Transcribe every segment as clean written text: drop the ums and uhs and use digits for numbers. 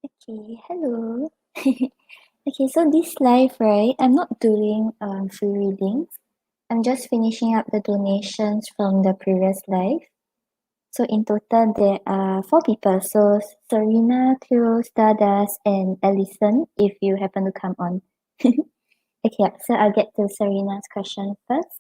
Okay, hello. Okay, so this live, right? I'm not doing free readings. I'm just finishing up the donations from the previous live. So in total, there are 4 people. So Serena, Cleo, Stardust, and Ellison, if you happen to come on. Okay, so I'll get to Serena's question first.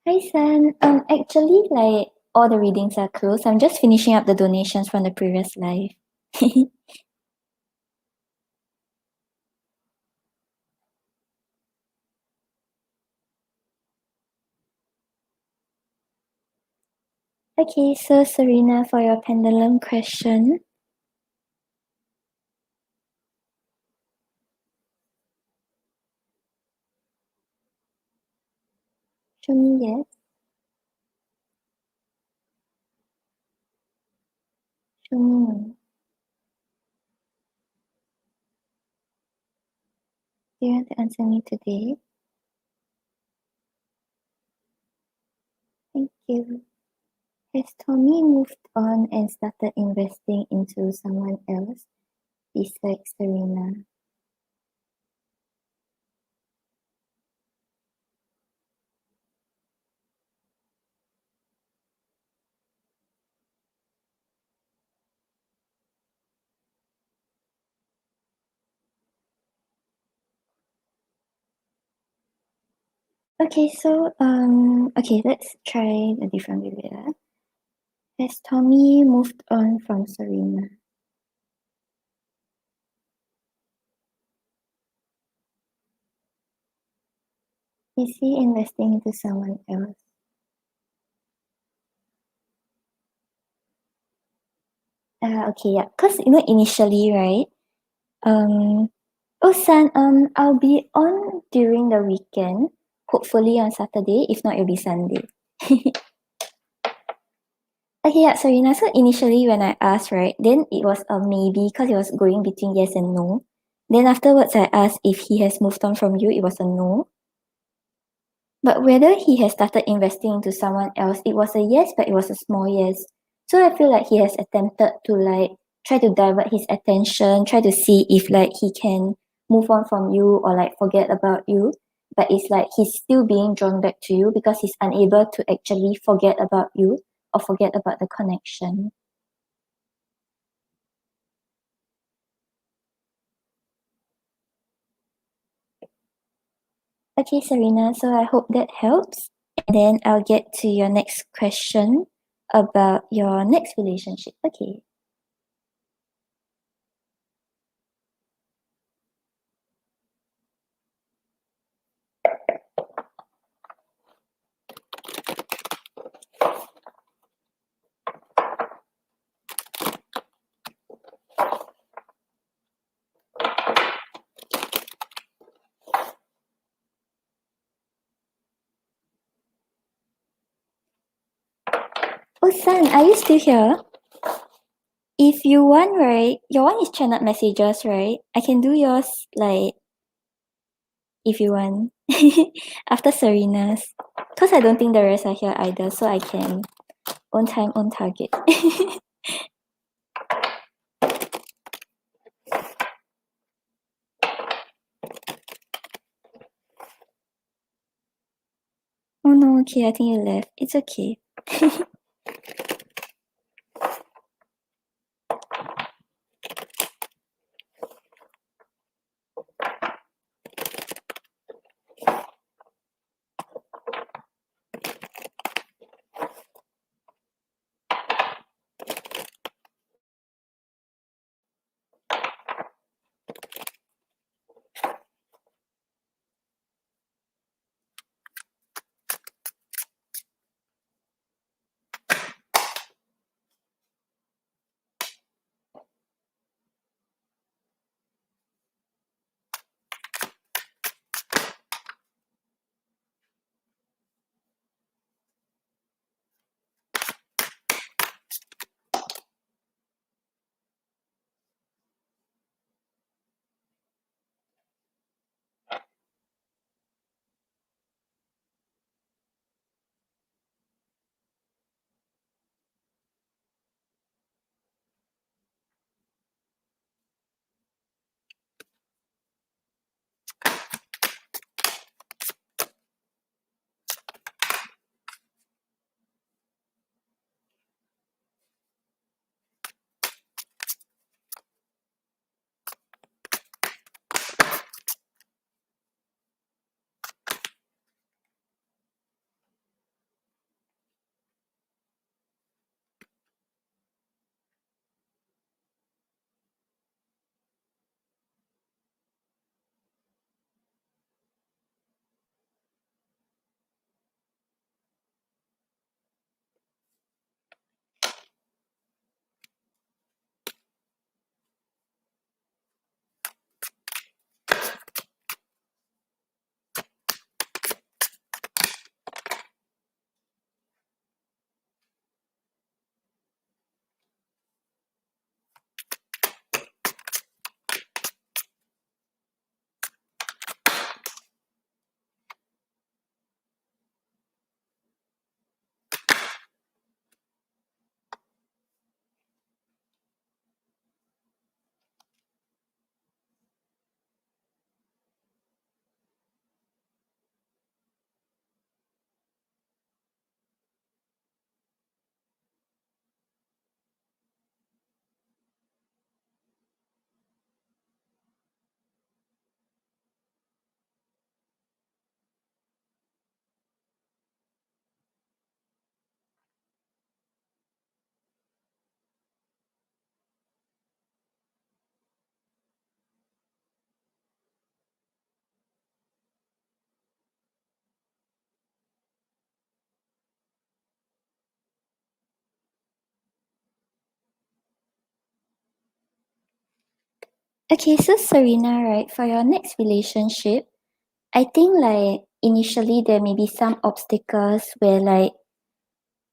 Hi, San. Actually, like all the readings are closed. I'm just finishing up the donations from the previous live. Okay, so Serena, for your pendulum question. Show me yes. Show me no. Do you want to answer me today? Thank you. Has Tommy moved on and started investing into someone else besides Serena? Okay, so okay, let's try a different way. Has Tommy moved on from Serena? Is he investing into someone else? Okay, yeah. Cause initially, right? Um, oh, San, I'll be on during the weekend. Hopefully on Saturday. If not, it'll be Sunday. Okay, yeah, Serena. So initially, when I asked, right, then it was a maybe because it was going between yes and no. Then afterwards, I asked if he has moved on from you. It was a no. But whether he has started investing into someone else, it was a yes, but it was a small yes. So I feel like he has attempted to like try to divert his attention, try to see if like he can move on from you or like forget about you. But it's like he's still being drawn back to you because he's unable to actually forget about you or forget about the connection. Okay, Serena, so I hope that helps. And then I'll get to your next question about your next relationship. Okay. Oh, San, are you still here? If you want, right, your one is channeled messages, right? I can do yours, like, if you want. After Serena's. Because I don't think the rest are here either, so I can own time, own target. Oh no, okay, I think you left. It's okay. Okay, so Serena, right, for your next relationship, I think like initially there may be some obstacles where like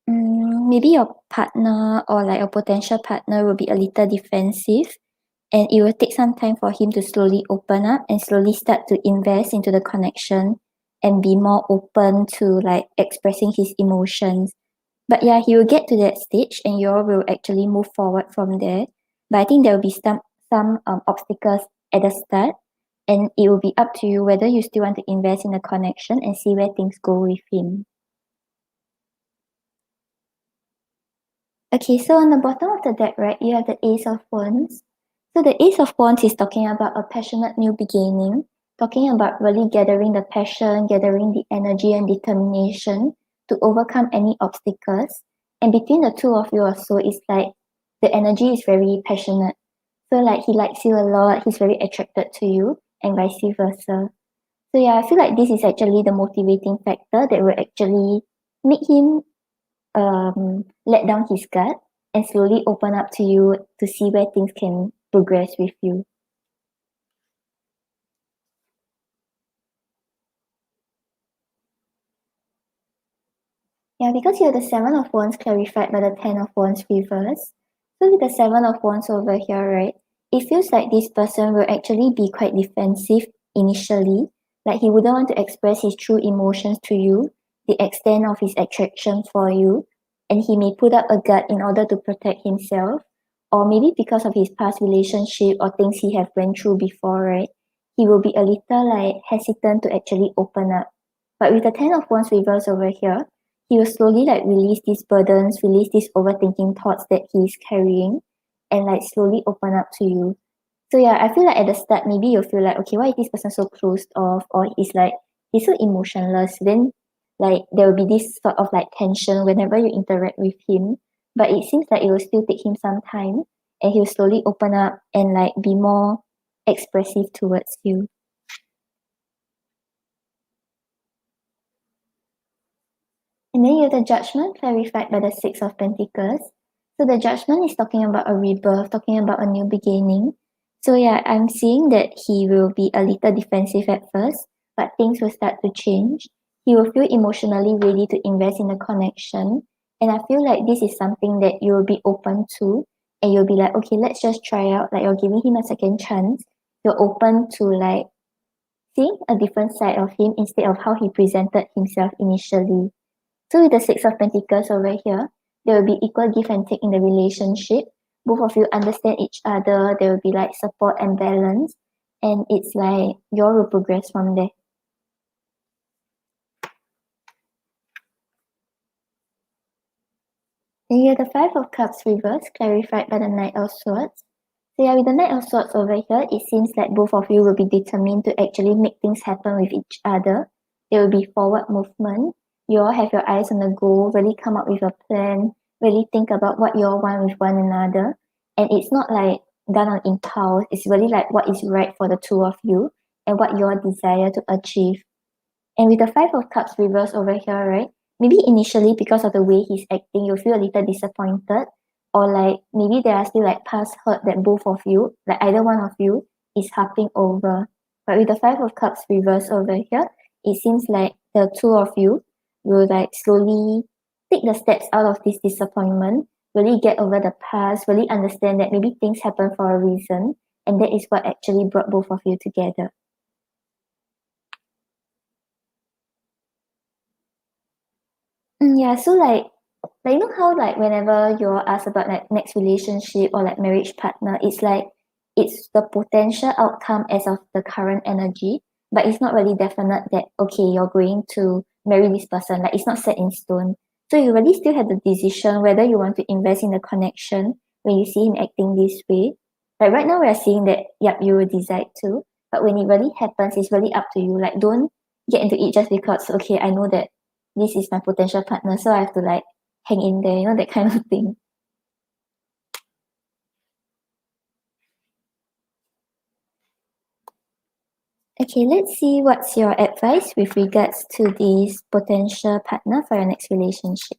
maybe your partner or like a potential partner will be a little defensive, and it will take some time for him to slowly open up and slowly start to invest into the connection and be more open to like expressing his emotions. But yeah, he will get to that stage and you all will actually move forward from there. But I think there will be some obstacles at the start, and it will be up to you whether you still want to invest in the connection and see where things go with him. Okay, so on the bottom of the deck, right, you have the Ace of Wands. So the Ace of Wands is talking about a passionate new beginning, talking about really gathering the passion, gathering the energy and determination to overcome any obstacles. And between the two of you also, it's like the energy is very passionate. So like he likes you a lot, he's very attracted to you, and vice versa. So yeah, I feel like this is actually the motivating factor that will actually make him let down his guard and slowly open up to you to see where things can progress with you. Yeah, because you're the Seven of Wands clarified by the Ten of Wands reverse. So with the Seven of Wands over here, right, it feels like this person will actually be quite defensive initially. Like he wouldn't want to express his true emotions to you, the extent of his attraction for you, and he may put up a guard in order to protect himself. Or maybe because of his past relationship or things he have went through before, right? He will be a little like hesitant to actually open up. But with the Ten of Wands reverse over here, he will slowly like release these burdens, release these overthinking thoughts that he's carrying, and like slowly open up to you. So yeah, I feel like at the start maybe you'll feel like, okay, why is this person so closed off, or he's so emotionless. Then like there will be this sort of like tension whenever you interact with him. But it seems like it will still take him some time, and he'll slowly open up and like be more expressive towards you. And then you have the judgment clarified by the Six of Pentacles. So the judgment is talking about a rebirth, talking about a new beginning. So yeah, I'm seeing that he will be a little defensive at first, but things will start to change. He will feel emotionally ready to invest in the connection. And I feel like this is something that you will be open to. And you'll be like, okay, let's just try out. Like you're giving him a second chance. You're open to like seeing a different side of him instead of how he presented himself initially. So with the Six of Pentacles over here, there will be equal give and take in the relationship. Both of you understand each other. There will be like support and balance. And it's like you all will progress from there. Then you have the Five of Cups reversed, clarified by the Knight of Swords. So yeah, with the Knight of Swords over here, it seems like both of you will be determined to actually make things happen with each other. There will be forward movement. You all have your eyes on the goal, really come up with a plan, really think about what you all want with one another. And it's not like done on impulse. It's really like what is right for the two of you and what you all desire to achieve. And with the Five of Cups reversed over here, right? Maybe initially because of the way he's acting, you feel a little disappointed. Or like maybe there are still like past hurt that both of you, like either one of you, is harping over. But with the Five of Cups reversed over here, it seems like the two of you will like slowly take the steps out of this disappointment, really get over the past, really understand that maybe things happen for a reason. And that is what actually brought both of you together. Yeah, so like you know how like whenever you're asked about like next relationship or like marriage partner, it's like it's the potential outcome as of the current energy, but it's not really definite that okay, you're going to marry this person. Like it's not set in stone. So you really still have the decision whether you want to invest in the connection when you see him acting this way. Like right now we're seeing that yep, you will decide to, but when it really happens, it's really up to you. Like don't get into it just because okay, I know that this is my potential partner, so I have to like hang in there, you know, that kind of thing. Okay, let's see what's your advice with regards to this potential partner for your next relationship.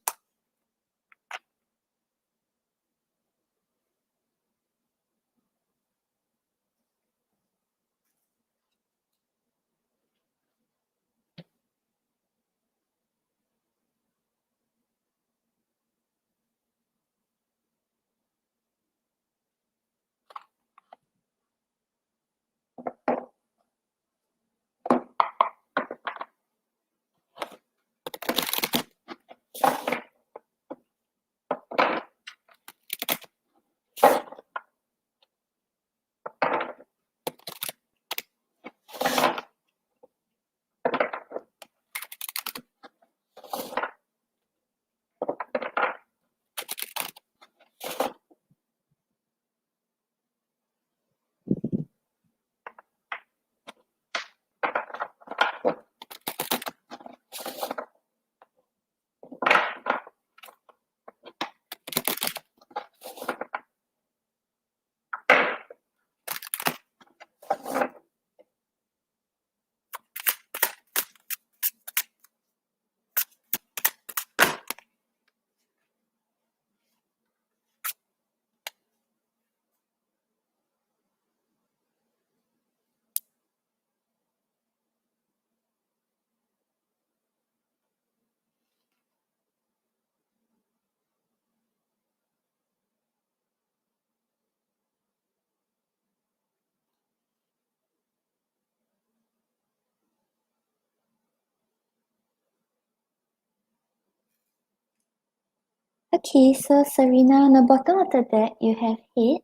Okay, so Serena, on the bottom of the deck, you have hate,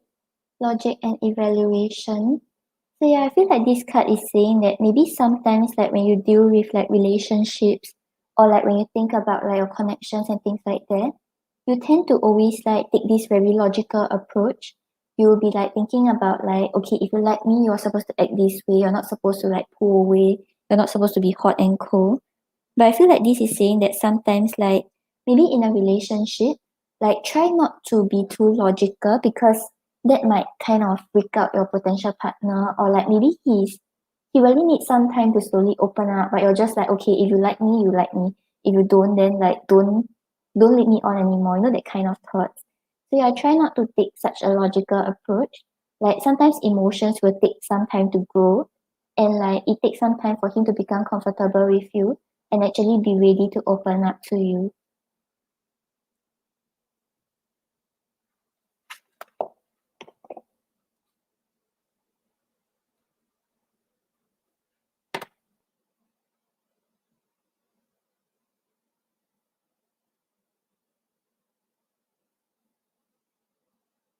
logic, and evaluation. So yeah, I feel like this card is saying that maybe sometimes like when you deal with like relationships or like when you think about like your connections and things like that, you tend to always like take this very logical approach. You will be like thinking about like, okay, if you like me, you're supposed to act this way. You're not supposed to like pull away. You're not supposed to be hot and cold. But I feel like this is saying that sometimes like maybe in a relationship, like try not to be too logical because that might kind of freak out your potential partner or like maybe he really needs some time to slowly open up, but you're just like, okay, if you like me, you like me. If you don't, then like don't lead me on anymore, you know, that kind of thoughts. So yeah, try not to take such a logical approach. Like sometimes emotions will take some time to grow and like it takes some time for him to become comfortable with you and actually be ready to open up to you.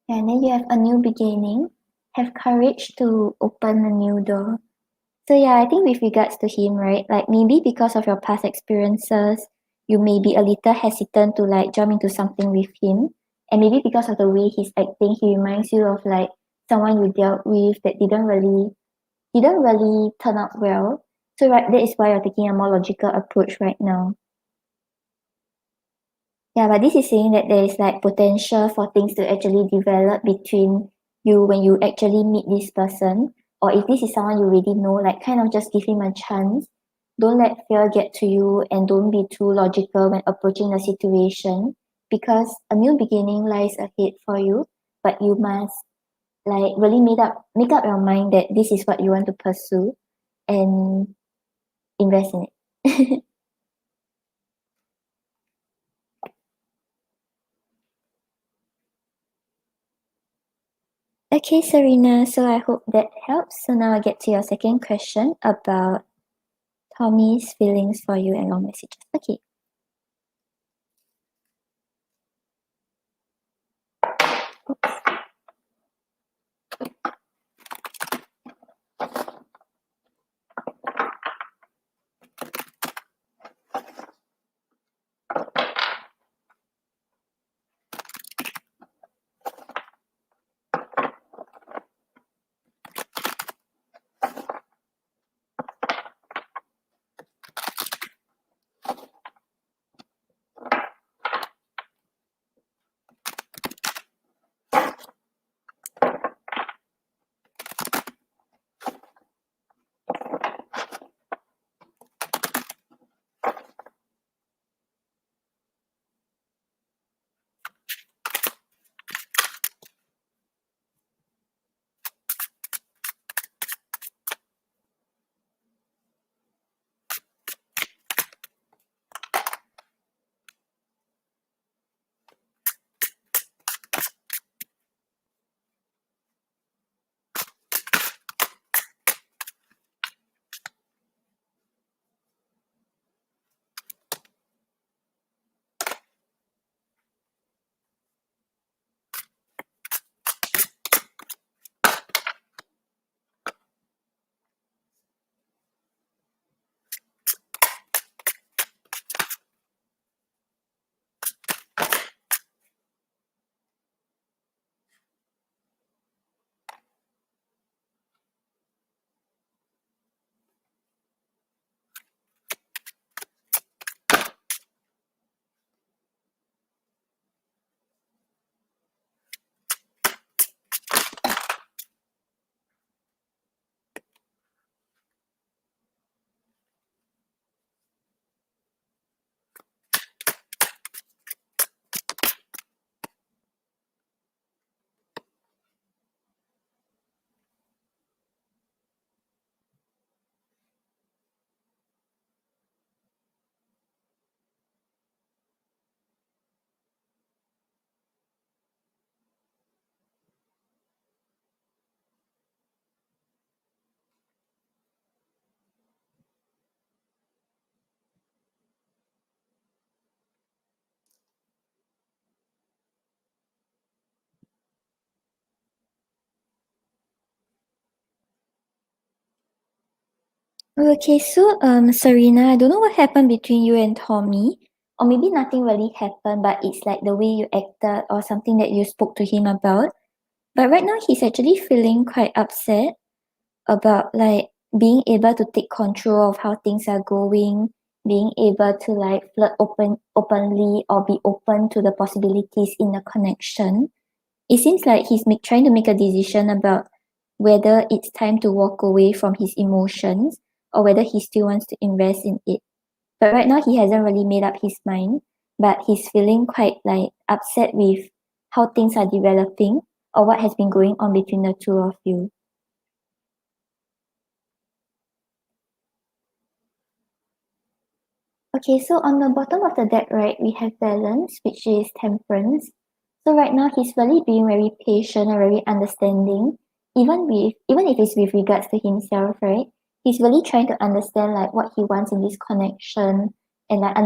And then you have a new beginning. Have courage to open a new door. So yeah, I think with regards to him, right? Like maybe because of your past experiences, you may be a little hesitant to like jump into something with him. And maybe because of the way he's acting, he reminds you of like someone you dealt with that didn't really turn out well. So right, that is why you're taking a more logical approach right now. Yeah, but this is saying that there is like potential for things to actually develop between you when you actually meet this person. Or if this is someone you already know, like kind of just give him a chance. Don't let fear get to you and don't be too logical when approaching the situation because a new beginning lies ahead for you, but you must like really make up your mind that this is what you want to pursue and invest in it. Okay, Serena, so I hope that helps. So now I get to your second question about Tommy's feelings for you and long messages. Okay. Okay, so Serena, I don't know what happened between you and Tommy, or maybe nothing really happened, but it's like the way you acted or something that you spoke to him about. But right now he's actually feeling quite upset about like being able to take control of how things are going, being able to like flirt openly or be open to the possibilities in the connection. It seems like he's trying to make a decision about whether it's time to walk away from his emotions or whether he still wants to invest in it. But right now he hasn't really made up his mind, but he's feeling quite like upset with how things are developing or what has been going on between the two of you. Okay, so on the bottom of the deck, right, we have balance, which is temperance. So right now he's really being very patient and very understanding, even if it's with regards to himself, right? He's really trying to understand like what he wants in this connection and like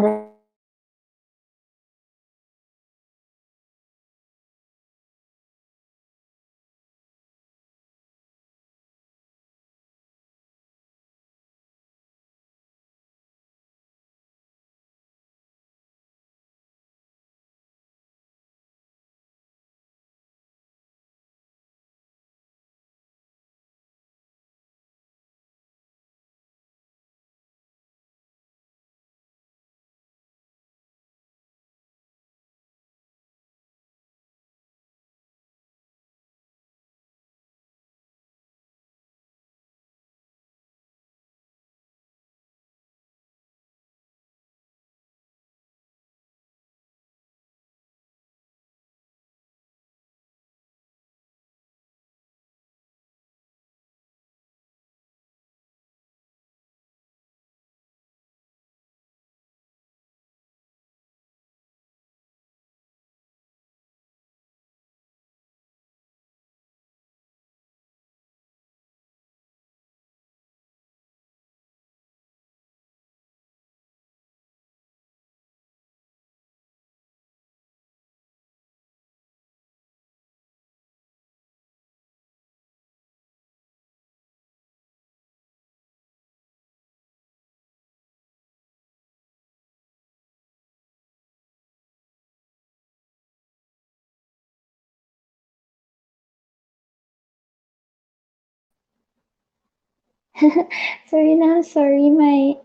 Serena, sorry, my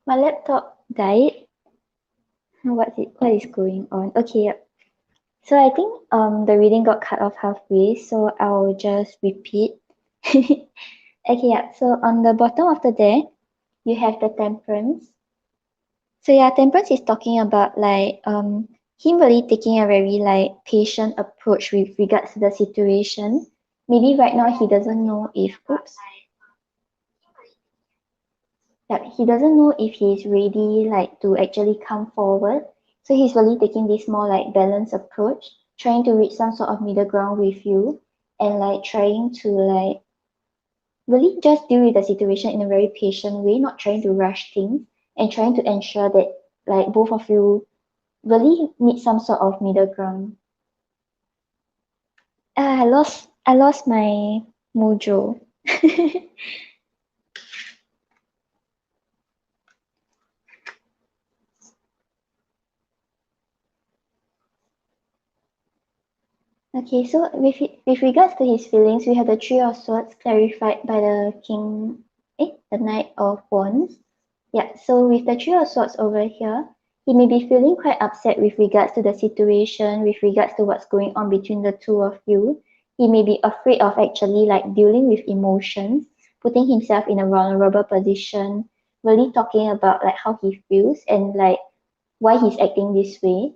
laptop died. What is going on? Okay, yep. So I think the reading got cut off halfway, so I'll just repeat. Okay, yeah. So on the bottom of the deck, you have the temperance. So yeah, temperance is talking about like him really taking a very like patient approach with regards to the situation. Maybe right now he doesn't know if oops. Yeah, he doesn't know if he's ready like to actually come forward. So he's really taking this more like balanced approach, trying to reach some sort of middle ground with you and like trying to like really just deal with the situation in a very patient way, not trying to rush things and trying to ensure that like both of you really meet some sort of middle ground. I lost my mojo. Okay, so with regards to his feelings, we have the Three of Swords clarified by the the Knight of Wands. Yeah, so with the Three of Swords over here, he may be feeling quite upset with regards to the situation, with regards to what's going on between the two of you. He may be afraid of actually like dealing with emotions, putting himself in a vulnerable position, really talking about like how he feels and like why he's acting this way.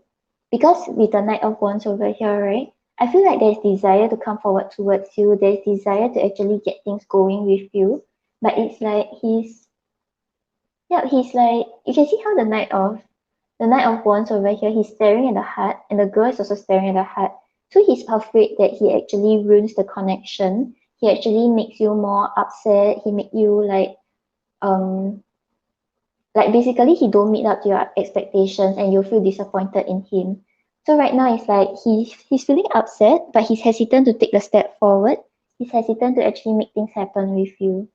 Because with the Knight of Wands over here, right? I feel like there's desire to come forward towards you. There's desire to actually get things going with you. But it's like he's like you can see how the Knight of Wands over here, he's staring at the heart, and the girl is also staring at the heart. So he's afraid that he actually ruins the connection. He actually makes you more upset. He make you um like basically he don't meet up to your expectations and you feel disappointed in him. So right now it's like he's feeling upset, but he's hesitant to take the step forward. He's hesitant to actually make things happen with you.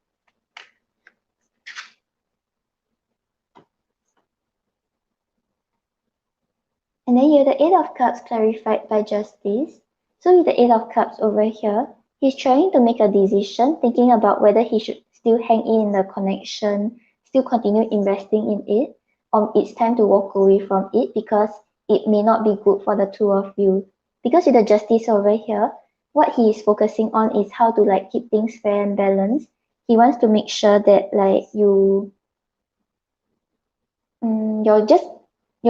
And then you have the Eight of Cups clarified by Justice. So with the Eight of Cups over here, he's trying to make a decision, thinking about whether he should still hang in the connection, still continue investing in it, or it's time to walk away from it because it may not be good for the two of you. Because with the Justice over here, what he is focusing on is how to like keep things fair and balanced. He wants to make sure that like you're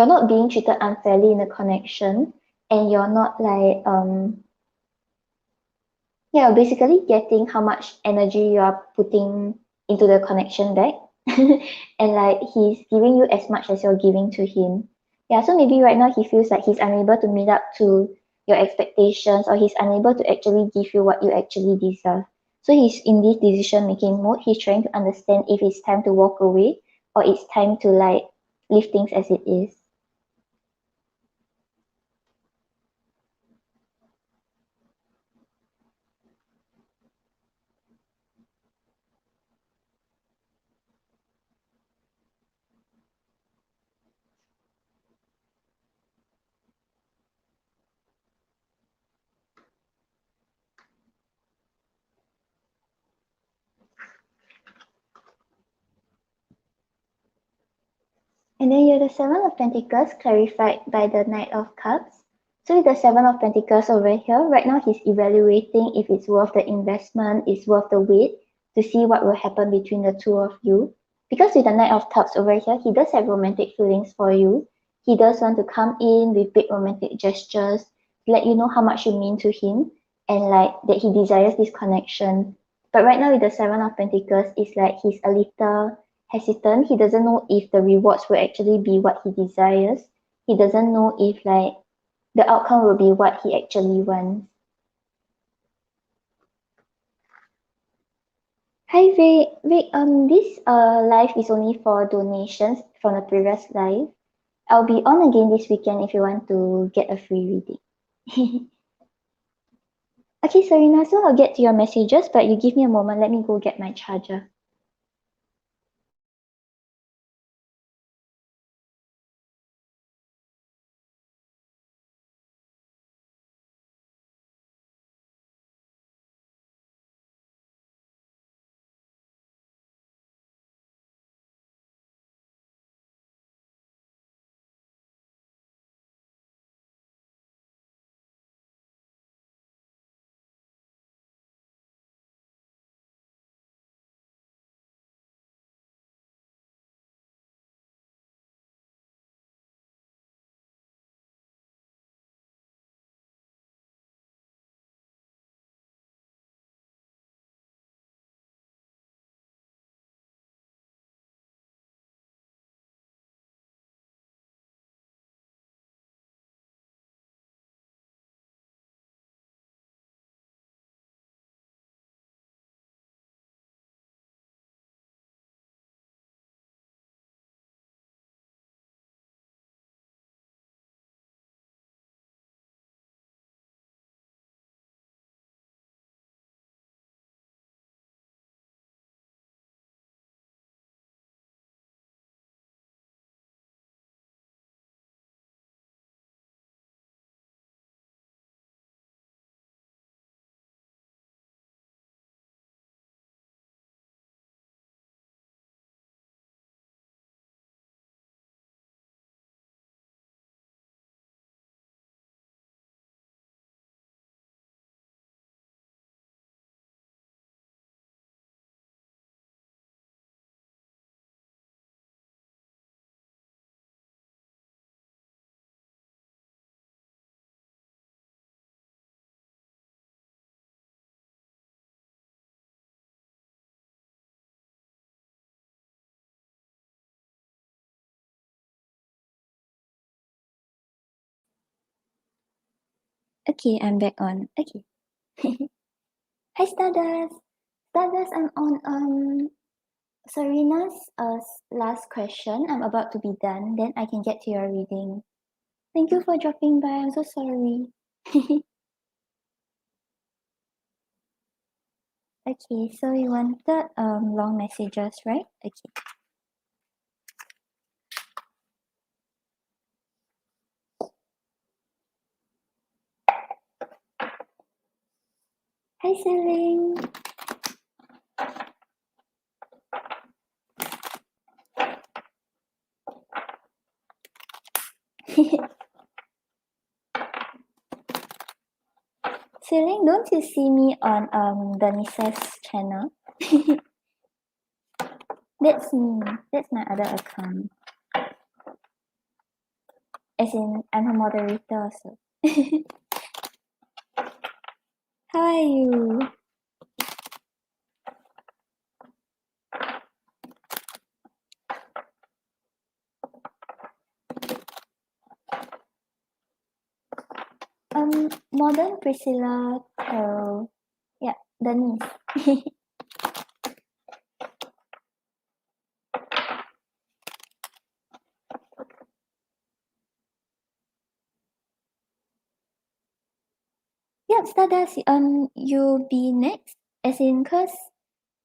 not being treated unfairly in a connection, and you're not like yeah, basically getting how much energy you are putting into the connection back. And like he's giving you as much as you're giving to him. Yeah, so maybe right now he feels like he's unable to meet up to your expectations, or he's unable to actually give you what you actually deserve. So he's in this decision making mode. He's trying to understand if it's time to walk away, or it's time to like leave things as it is. And then you have the Seven of Pentacles clarified by the Knight of Cups. So with the Seven of Pentacles over here, right now he's evaluating if it's worth the investment, it's worth the wait to see what will happen between the two of you. Because with the Knight of Cups over here, he does have romantic feelings for you. He does want to come in with big romantic gestures, let you know how much you mean to him, and like that he desires this connection. But right now with the Seven of Pentacles, it's like he's a little hesitant. He doesn't know if the rewards will actually be what he desires. He doesn't know if like the outcome will be what he actually wants. Hi Vic. Vic, this live is only for donations from the previous live. I'll be on again this weekend if you want to get a free reading. Okay, Serena, so I'll get to your messages, but you give me a moment. Let me go get my charger. Okay, I'm back on. Okay. Hi Stardust. Stardust, I'm on Serena's last question. I'm about to be done. Then I can get to your reading. Thank you for dropping by. I'm so sorry. Okay, so you wanted long messages, right? Okay. Hi, Celine. Celine, don't you see me on Denise's channel? That's me. That's my other account. As in, I'm a moderator also. How are you? Modern Priscilla Carol. Yeah, Denise. Yeah, Stardust. You'll be next. As in, cause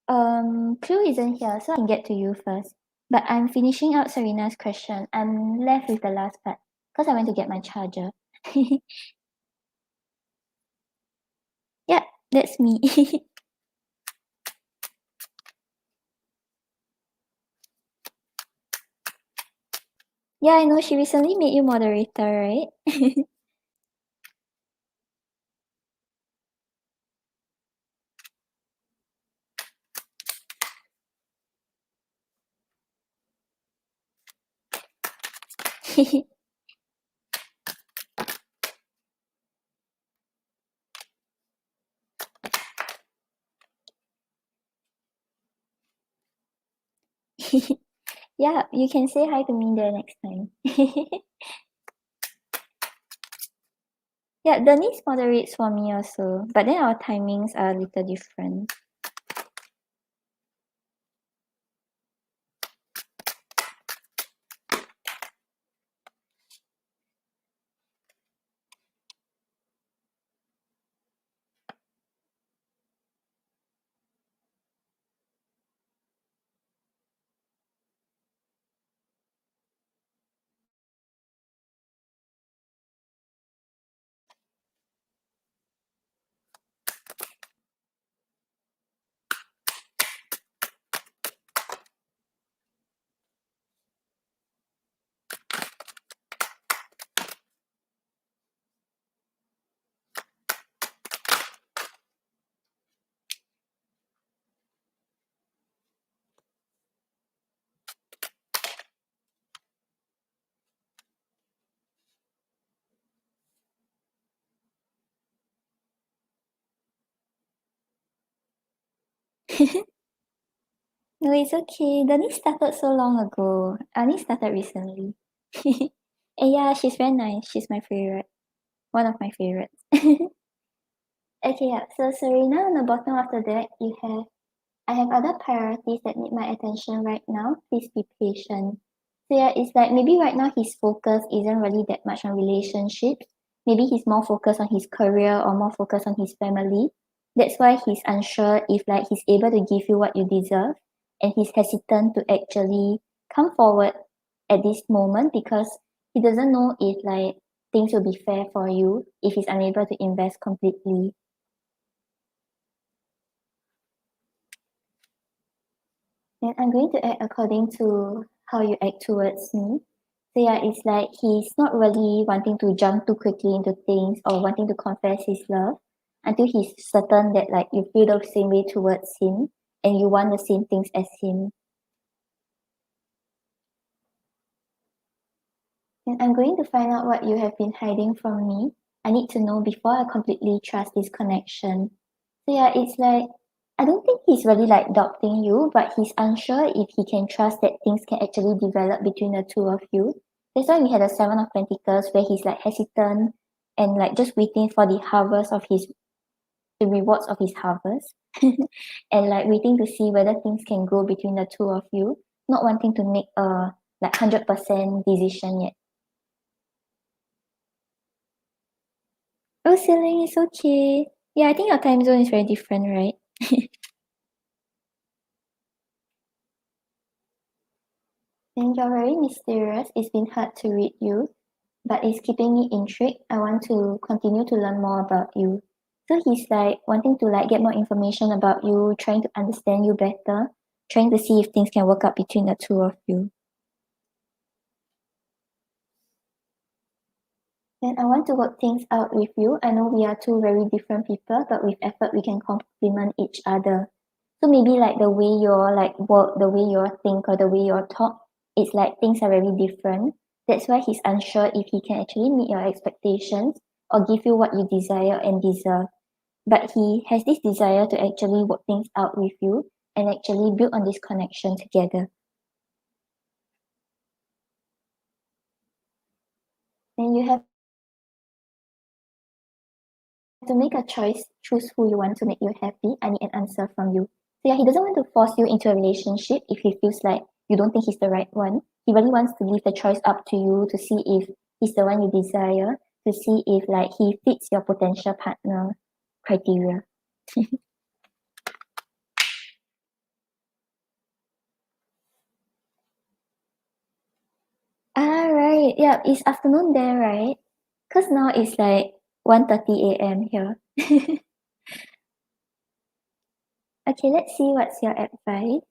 Clue isn't here, so I can get to you first. But I'm finishing out Serena's question. I'm left with the last part because I went to get my charger. Yeah, that's me. Yeah, I know she recently made you moderator, right? Yeah, you can say hi to me there next time. Yeah, Denise moderates for me also, but then our timings are a little different. No, it's okay. Denise started so long ago. I only started recently. And yeah, she's very nice. She's my favorite. One of my favorites. Okay, yeah. So Serena, on the bottom of the deck, you have I have other priorities that need my attention right now. Please be patient. So yeah, it's like maybe right now his focus isn't really that much on relationships. Maybe he's more focused on his career or more focused on his family. That's why he's unsure if like he's able to give you what you deserve, and he's hesitant to actually come forward at this moment because he doesn't know if like things will be fair for you if he's unable to invest completely. Then I'm going to act according to how you act towards me. So yeah, it's like he's not really wanting to jump too quickly into things or wanting to confess his love until he's certain that like you feel the same way towards him and you want the same things as him. And I'm going to find out what you have been hiding from me. I need to know before I completely trust this connection. So yeah, it's like I don't think he's really like doubting you, but he's unsure if he can trust that things can actually develop between the two of you. That's why we had a Seven of Pentacles where he's like hesitant and like just waiting for the rewards of his harvest. And like waiting to see whether things can grow between the two of you, not wanting to make a like 100% decision yet. Oh, Celine, it's okay. Yeah, I think your time zone is very different, right? And you're very mysterious. It's been hard to read you, but it's keeping me intrigued. I want to continue to learn more about you. So he's like wanting to like get more information about you, trying to understand you better, trying to see if things can work out between the two of you. Then I want to work things out with you. I know we are two very different people, but with effort we can complement each other. So maybe like the way you're like work, the way you think, or the way you talk, it's like things are very different. That's why he's unsure if he can actually meet your expectations or give you what you desire and deserve. But he has this desire to actually work things out with you and actually build on this connection together. Then you have to make a choice, choose who you want to make you happy. I need an answer from you. So yeah, he doesn't want to force you into a relationship if he feels like you don't think he's the right one. He really wants to leave the choice up to you to see if he's the one you desire, to see if like he fits your potential partner criteria. Ah, right. Yeah, it's afternoon there, right? Because now it's like 1:30 a.m. here. Okay, let's see what's your advice.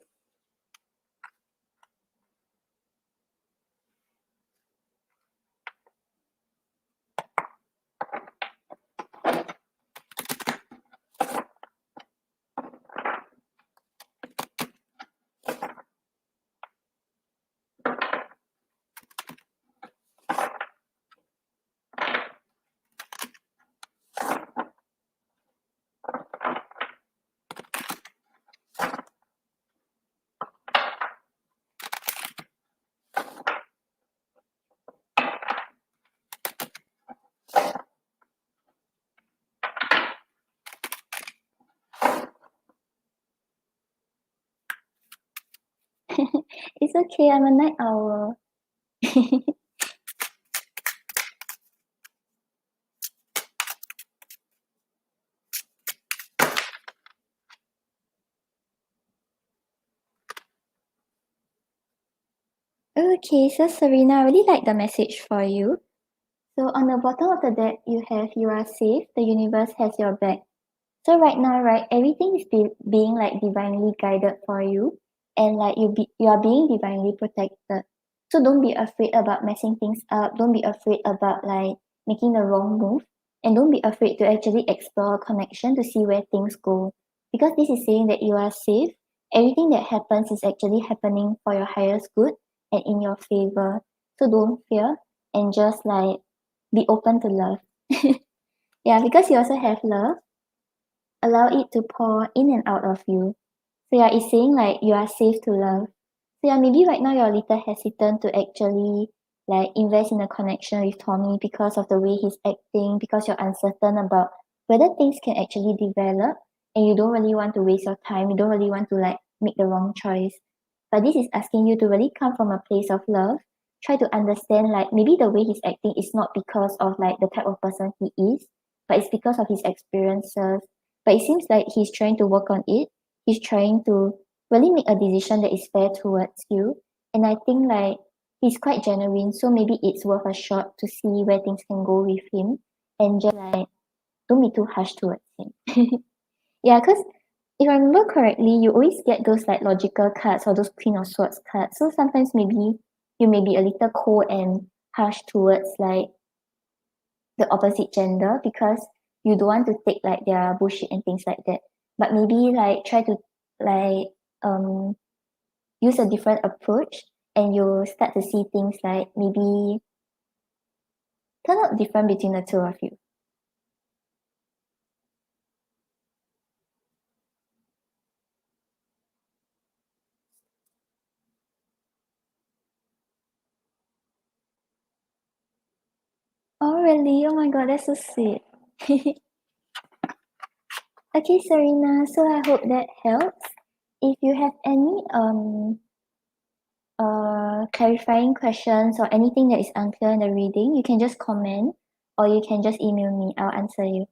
It's okay, I'm a night owl. Okay, so Serena, I really like the message for you. So on the bottom of the deck, you have you are safe, the universe has your back. So right now, right, everything is being like divinely guided for you, and like you are being divinely protected. So don't be afraid about messing things up. Don't be afraid about like making the wrong move, and don't be afraid to actually explore a connection to see where things go. Because this is saying that you are safe. Everything that happens is actually happening for your highest good and in your favor. So don't fear and just like be open to love. Yeah, because you also have love, allow it to pour in and out of you. So yeah, it's saying like you are safe to love. So yeah, maybe right now you're a little hesitant to actually like invest in a connection with Tommy because of the way he's acting, because you're uncertain about whether things can actually develop and you don't really want to waste your time, you don't really want to like make the wrong choice. But this is asking you to really come from a place of love, try to understand like maybe the way he's acting is not because of like the type of person he is, but it's because of his experiences. But it seems like he's trying to work on it. He's trying to really make a decision that is fair towards you. And I think like he's quite genuine, so maybe it's worth a shot to see where things can go with him and just like don't be too harsh towards him. Yeah, because if I remember correctly, you always get those like logical cards or those Queen of Swords cards. So sometimes maybe you may be a little cold and harsh towards like the opposite gender because you don't want to take like their bullshit and things like that. But maybe like try to like um use a different approach and you start to see things like maybe turn out different between the two of you. Oh really? Oh my god, that's so sweet. Okay, Serena, so I hope that helps. If you have any clarifying questions or anything that is unclear in the reading, you can just comment or you can just email me. I'll answer you.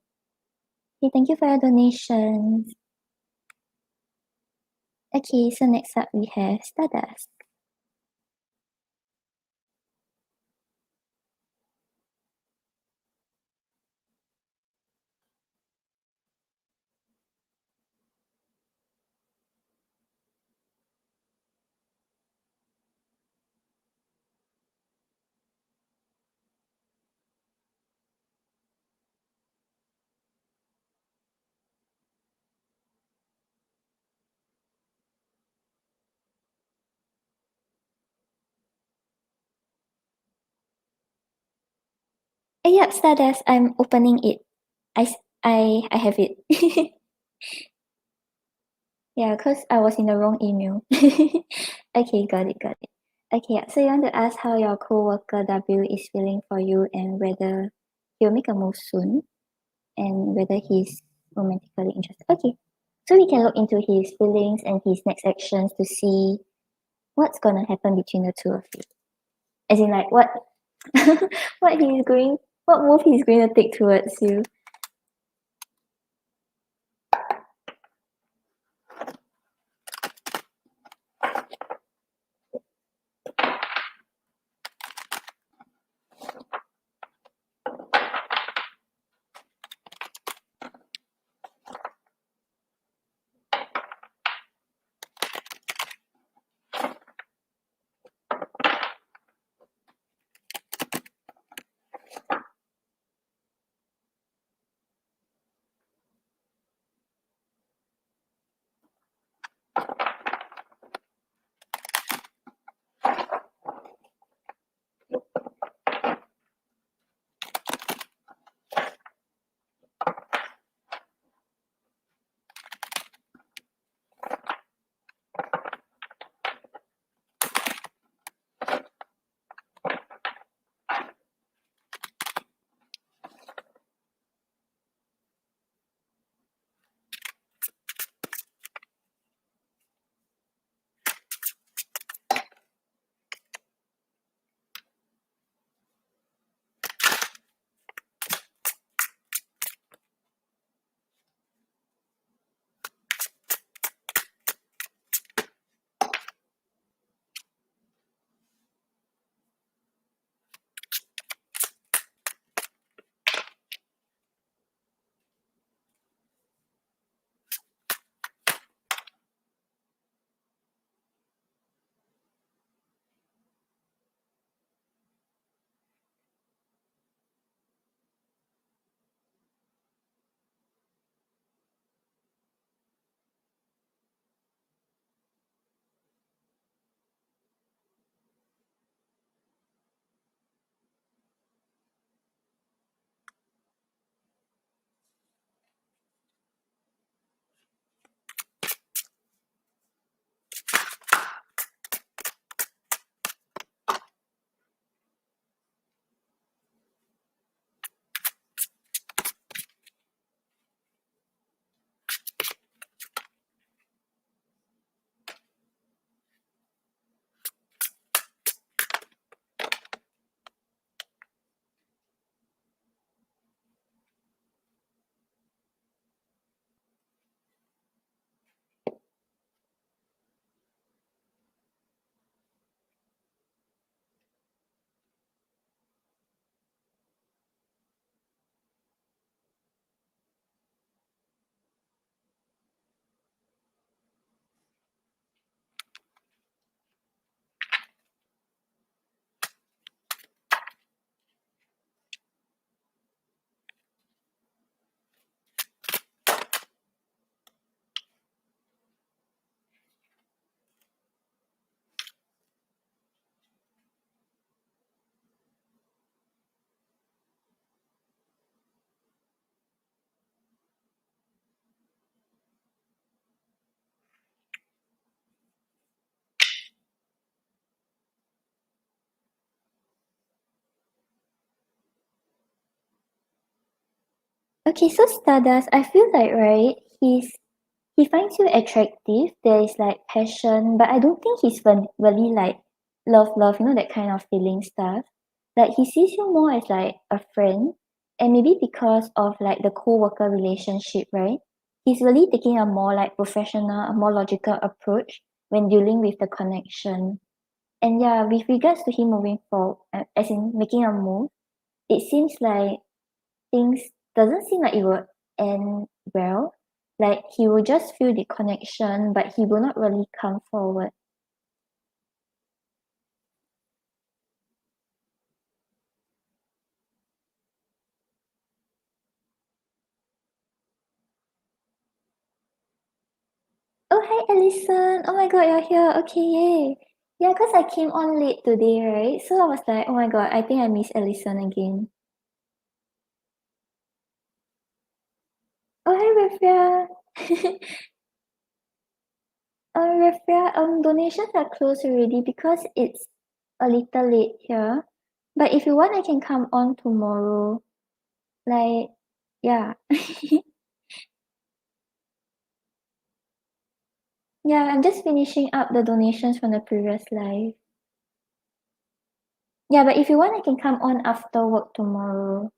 Okay, thank you for your donations. Okay, so next up we have Stardust. Yep, Stardust. I'm opening it. I have it. Yeah, because I was in the wrong email. Okay, got it, got it. Okay, yeah, so you want to ask how your coworker W is feeling for you and whether he'll make a move soon and whether he's romantically interested. Okay, so we can look into his feelings and his next actions to see what's gonna happen between the two of you. As in, like, what what move he's going to take towards you. Okay, so Stardust, I feel like, right, he finds you attractive. There is like passion, but I don't think he's really like love, that kind of feeling stuff. Like he sees you more as like a friend, and maybe because of like the co-worker relationship, right? He's really taking a more like professional, a more logical approach when dealing with the connection. And yeah, with regards to him moving forward, as in making a move, it seems like things doesn't seem like it will end well. Like he will just feel the connection, but he will not really come forward. Oh hi Allison. Oh my god, you're here. Okay, yay. Yeah, because I came on late today, right? So I was like, oh my god, I think I miss Allison again. Oh, hi, Rafia. Rafia, donations are closed already because it's a little late here. But if you want, I can come on tomorrow. Like, yeah. Yeah, I'm just finishing up the donations from the previous live. Yeah, but if you want, I can come on after work tomorrow.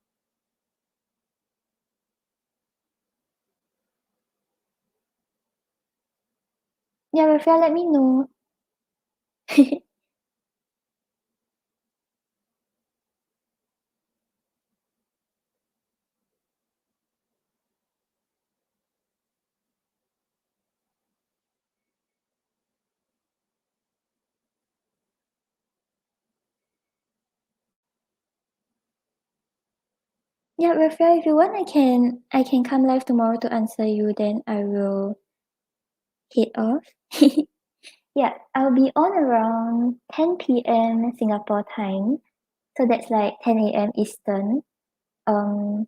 Yeah, Rafia, let me know. Yeah, Rafia, if you want, I can come live tomorrow to answer you. Then I will head off. Yeah, I'll be on around 10 p.m. Singapore time. So that's like 10 a.m. Eastern. Um,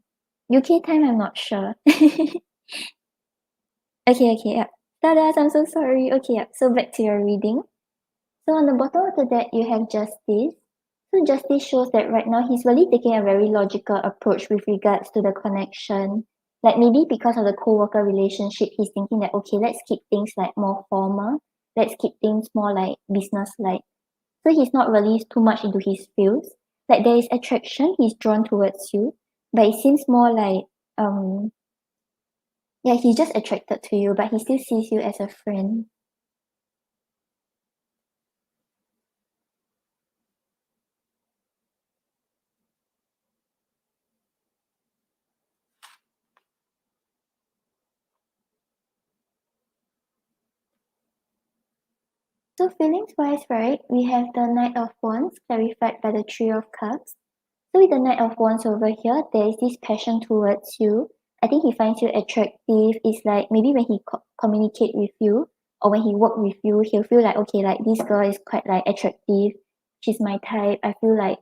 UK time, I'm not sure. Okay, yeah. Stardust, I'm so sorry. Okay, yeah. So back to your reading. So on the bottom of the deck, you have Justice. So Justice shows that right now he's really taking a very logical approach with regards to the connection. Like maybe because of the co-worker relationship, he's thinking that okay, let's keep things like more formal. Let's keep things more like business-like. So he's not really too much into his feels. Like there is attraction, he's drawn towards you, but it seems more like yeah, he's just attracted to you, but he still sees you as a friend. So feelings wise, right, we have the Knight of Wands clarified by the Three of Cups. So with the Knight of Wands over here, there is this passion towards you. I think he finds you attractive. It's like maybe when he communicate with you or when he work with you, he'll feel like okay, like this girl is quite like attractive. She's my type. I feel like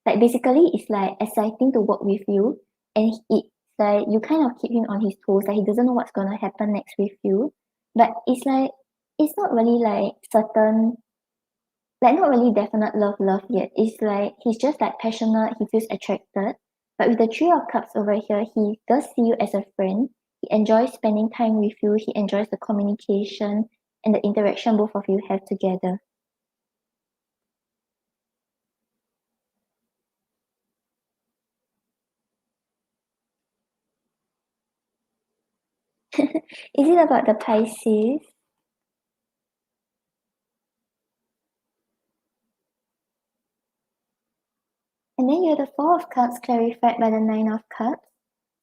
basically it's like exciting to work with you, and it's like you kind of keep him on his toes. Like he doesn't know what's gonna happen next with you, but it's like it's not really like certain, like not really definite love yet. It's like he's just like passionate, he feels attracted. But with the Three of Cups over here, he does see you as a friend. He enjoys spending time with you, he enjoys the communication and the interaction both of you have together. Is it about the Pisces? And then you have the Four of Cups clarified by the Nine of Cups.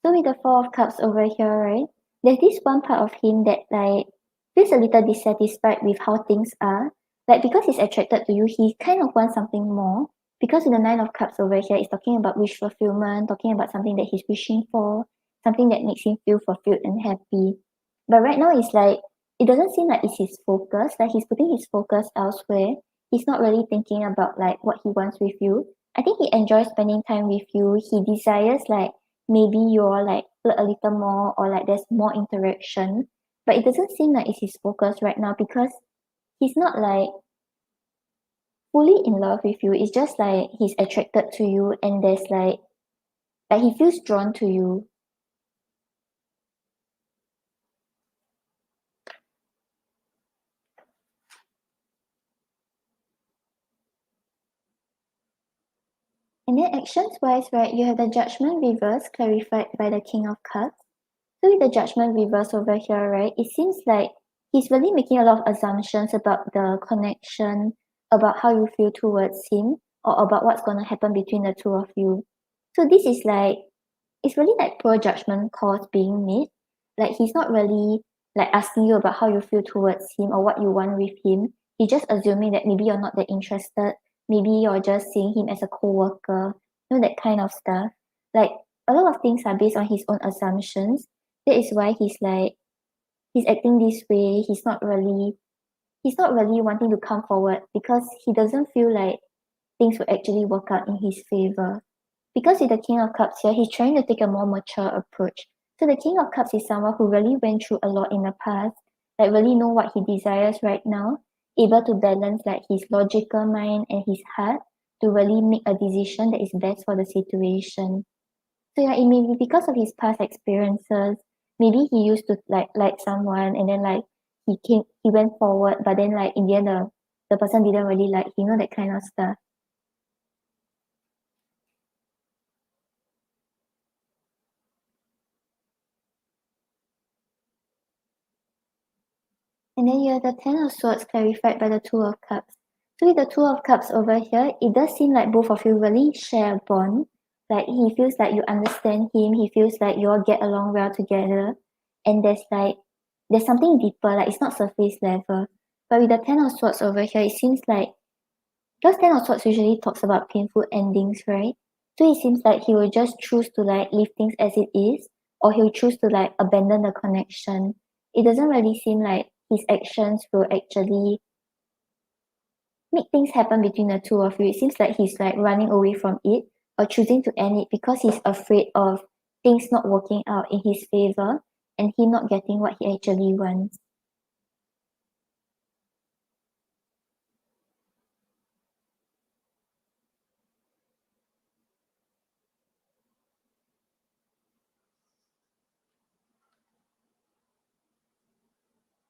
So with the Four of Cups over here, right? There's this one part of him that like feels a little dissatisfied with how things are. Like because he's attracted to you, he kind of wants something more. Because in the Nine of Cups over here, it's talking about wish fulfillment, talking about something that he's wishing for, something that makes him feel fulfilled and happy. But right now it's like it doesn't seem like it's his focus. Like he's putting his focus elsewhere. He's not really thinking about like what he wants with you. I think he enjoys spending time with you. He desires like maybe you're like flirt a little more or like there's more interaction. But it doesn't seem like it's his focus right now because he's not like fully in love with you. It's just like he's attracted to you and there's like he feels drawn to you. And then actions wise, right, you have the judgment reverse clarified by the King of Cups. So with the judgment reverse over here, right, it seems like he's really making a lot of assumptions about the connection, about how you feel towards him, or about what's gonna happen between the two of you. So this is like it's really like poor judgment calls being made. Like he's not really like asking you about how you feel towards him or what you want with him. He's just assuming that maybe you're not that interested. Maybe you're just seeing him as a co-worker, that kind of stuff. Like a lot of things are based on his own assumptions. That is why he's acting this way. He's not really wanting to come forward because he doesn't feel like things will actually work out in his favor. Because with the King of Cups here, he's trying to take a more mature approach. So the King of Cups is someone who really went through a lot in the past, like really know what he desires right now, able to balance like his logical mind and his heart to really make a decision that is best for the situation. So yeah, it may be because of his past experiences. Maybe he used to like someone and then like he went forward, but then like in the end the person didn't really like him, that kind of stuff. And then you have the Ten of Swords clarified by the Two of Cups. So with the Two of Cups over here, it does seem like both of you really share a bond. Like he feels like you understand him, he feels like you all get along well together. And there's something deeper, like it's not surface level. But with the Ten of Swords over here, it seems like because Ten of Swords usually talks about painful endings, right? So it seems like he will just choose to like leave things as it is, or he'll choose to like abandon the connection. It doesn't really seem like his actions will actually make things happen between the two of you. It seems like he's like running away from it or choosing to end it because he's afraid of things not working out in his favor and him not getting what he actually wants.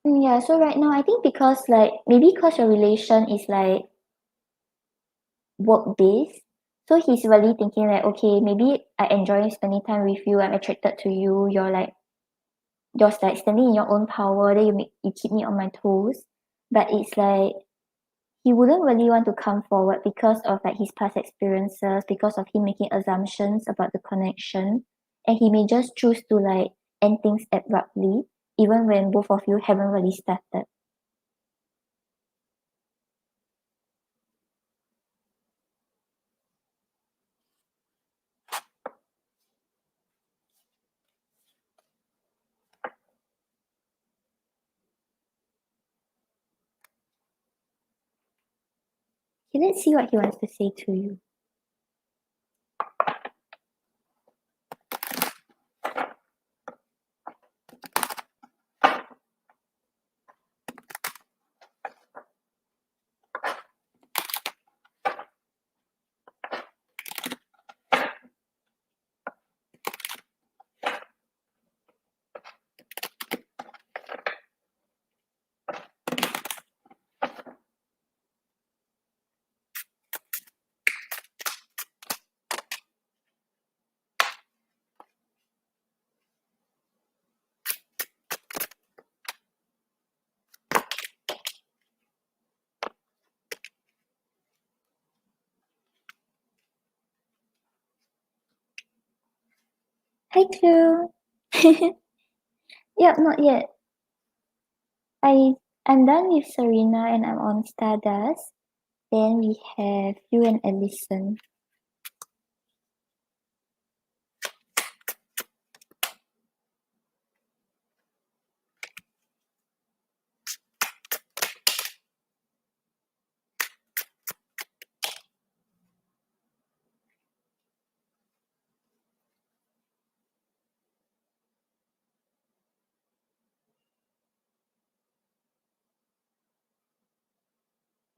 Yeah, so right now I think because like maybe because your relation is like work based, so he's really thinking like, okay, maybe I enjoy spending time with you, I'm attracted to you, you're like standing in your own power, then you keep me on my toes. But it's like he wouldn't really want to come forward because of like his past experiences, because of him making assumptions about the connection. And he may just choose to like end things abruptly, even when both of you haven't really started. Okay, let's see what he wants to say to you. Hi, Clue. Yep, not yet. I I'm done with Serena and I'm on Stardust. Then we have you and Ellison.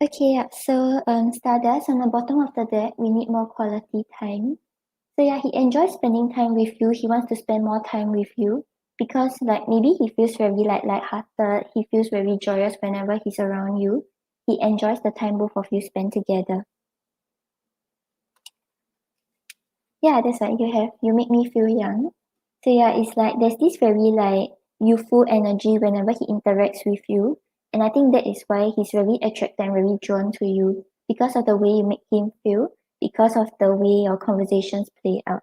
Okay, yeah. So Stardust on the bottom of the deck, we need more quality time. So yeah, he enjoys spending time with you. He wants to spend more time with you because like maybe he feels very like lighthearted. He feels very joyous whenever he's around you. He enjoys the time both of you spend together. Yeah, that's what you make me feel young. So yeah, it's like there's this very like youthful energy whenever he interacts with you. And I think that is why he's really attracted and really drawn to you because of the way you make him feel, because of the way your conversations play out.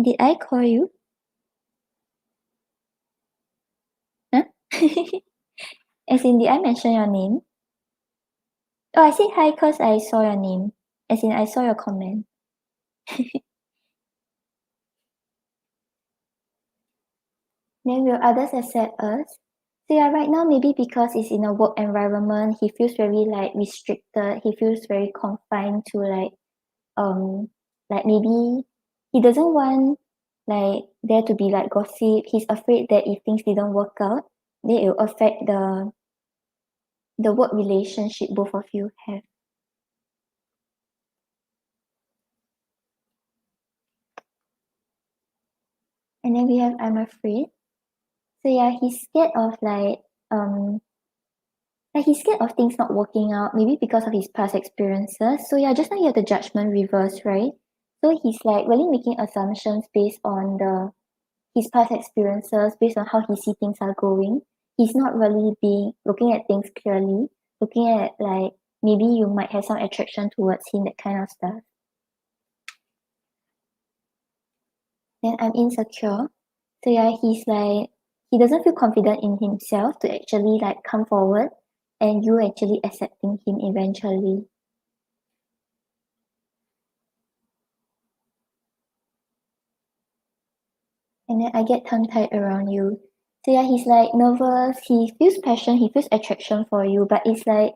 Did I call you? Huh? As in, did I mention your name? Oh, I said hi because I saw your name. As in, I saw your comment. Then will others accept us? So yeah, right now maybe because it's in a work environment, he feels very like restricted. He feels very confined to like maybe he doesn't want like there to be like gossip. He's afraid that if things didn't work out, then it will affect the work relationship both of you have. And then we have I'm afraid. So yeah, he's scared of like he's scared of things not working out, maybe because of his past experiences. So yeah, just now you have the judgment reverse, right? So he's like really making assumptions based on the his past experiences, based on how he see things are going. He's not really being looking at things clearly, looking at like maybe you might have some attraction towards him, that kind of stuff. Then I'm insecure. So yeah, he's like he doesn't feel confident in himself to actually like come forward and you actually accepting him eventually. And then I get tongue tied around you. So yeah, he's like nervous, he feels passion, he feels attraction for you, but it's like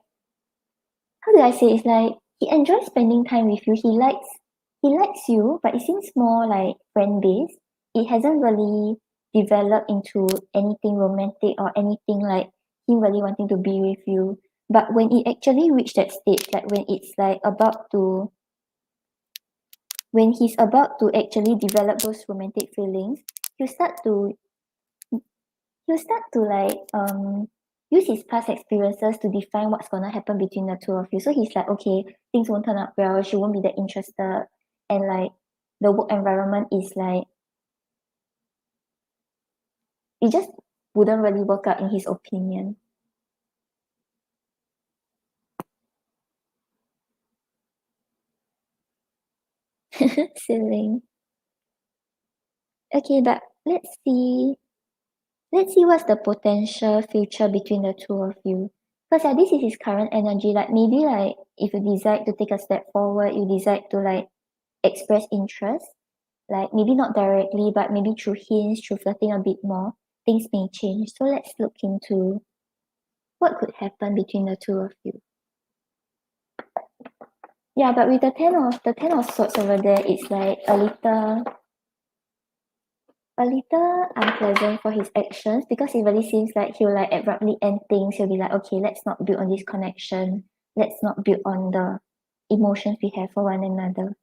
how do I say, it's like he enjoys spending time with you. He likes you, but it seems more like friend based. It hasn't really developed into anything romantic or anything like him really wanting to be with you. But when it actually reached that stage, like when he's about to actually develop those romantic feelings, he'll start to he'll start to like use his past experiences to define what's gonna happen between the two of you. So he's like, okay, things won't turn out well, she won't be that interested, and like the work environment is like it just wouldn't really work out in his opinion. Silly. Okay, but let's see what's the potential future between the two of you. Because yeah, this is his current energy. Like maybe like if you decide to take a step forward, you decide to like express interest, like maybe not directly, but maybe through hints, through flirting a bit more, things may change. So let's look into what could happen between the two of you. Yeah, but with the ten of swords over there, it's like a little unpleasant for his actions because it really seems like he'll like abruptly end things. He'll be like, okay, let's not build on this connection. Let's not build on the emotions we have for one another.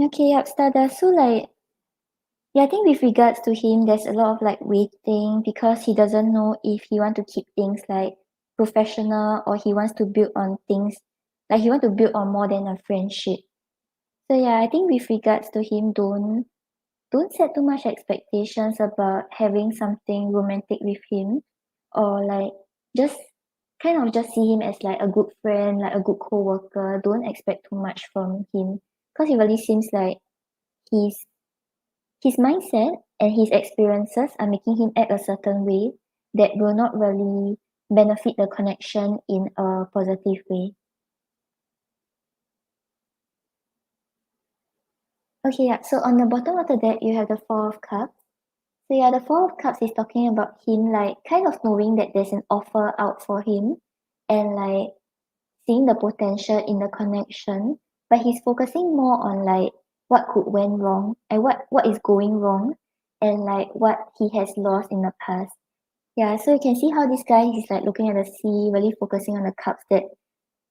Okay, yep, Stardust. So like yeah, I think with regards to him, there's a lot of like waiting because he doesn't know if he want to keep things like professional or he wants to build on things Like he want to build on more than a friendship. So yeah, I think with regards to him, don't set too much expectations about having something romantic with him, or like just kind of just see him as like a good friend, like a good co-worker. Don't expect too much from him because it really seems like he's his mindset and his experiences are making him act a certain way that will not really benefit the connection in a positive way. Okay, yeah. So on the bottom of the deck, you have the Four of Cups. So yeah, the Four of Cups is talking about him like kind of knowing that there's an offer out for him and like seeing the potential in the connection, but he's focusing more on like what could went wrong and what is going wrong and like what he has lost in the past. Yeah, so you can see how this guy is like looking at the sea, really focusing on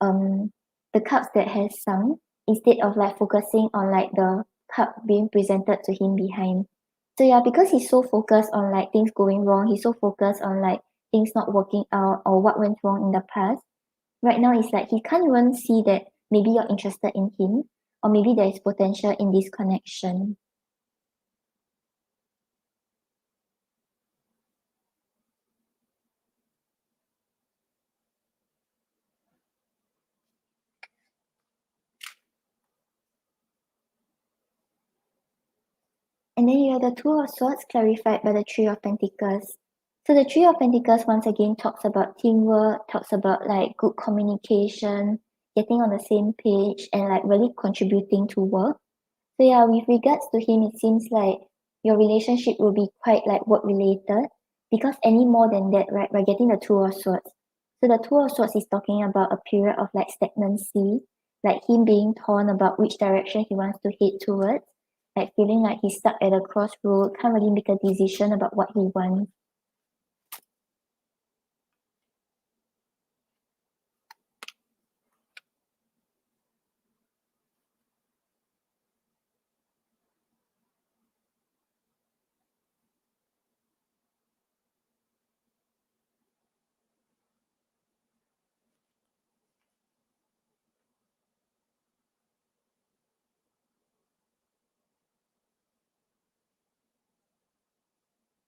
um the cups that has sunk instead of like focusing on like the cup being presented to him behind. So yeah, because he's so focused on like things going wrong, he's so focused on like things not working out or what went wrong in the past. Right now it's like he can't even see that maybe you're interested in him or maybe there is potential in this connection. And then you have the Two of Swords clarified by the Three of Pentacles. So the Three of Pentacles once again talks about teamwork, talks about like good communication, getting on the same page, and like really contributing to work. So yeah, with regards to him, it seems like your relationship will be quite like work related because any more than that, right? We're getting the Two of Swords. So the Two of Swords is talking about a period of like stagnancy, like him being torn about which direction he wants to head towards, like feeling like he's stuck at a crossroad, can't really make a decision about what he wants.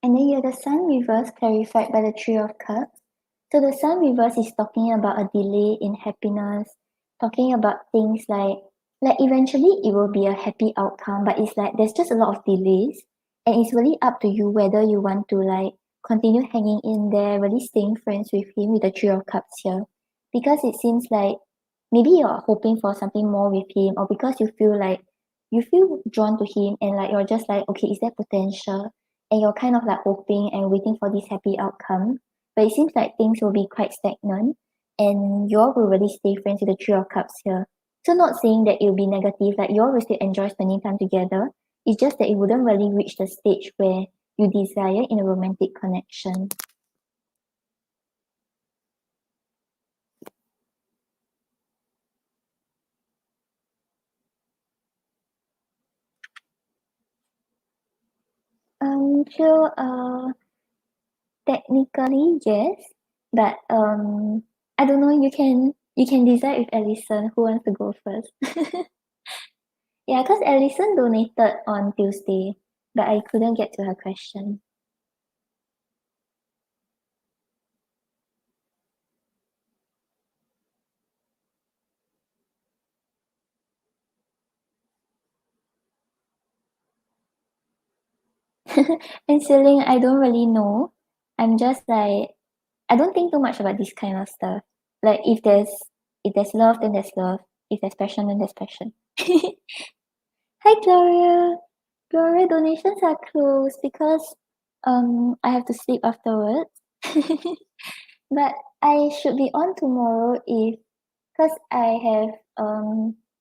And then you have the Sun reverse clarified by the Three of Cups. So the Sun reverse is talking about a delay in happiness, talking about things like eventually it will be a happy outcome, but it's like there's just a lot of delays. And it's really up to you whether you want to like continue hanging in there, really staying friends with him with the Three of Cups here. Because it seems like maybe you're hoping for something more with him, or because you feel drawn to him and like you're just like, okay, is there potential? And you're kind of like hoping and waiting for this happy outcome. But it seems like things will be quite stagnant and you all will really stay friends with the Three of Cups here. So not saying that it'll be negative, like you all will still enjoy spending time together. It's just that it wouldn't really reach the stage where you desire in a romantic connection. So technically yes, but I don't know, you can decide with Allison who wants to go first. Yeah, because Allison donated on Tuesday, but I couldn't get to her question. And Celine, I don't really know. I'm just like I don't think too much about this kind of stuff. Like if there's love, then there's love. If there's passion, then there's passion. Hi Gloria. Gloria, donations are closed because I have to sleep afterwards. But I should be on tomorrow if because I have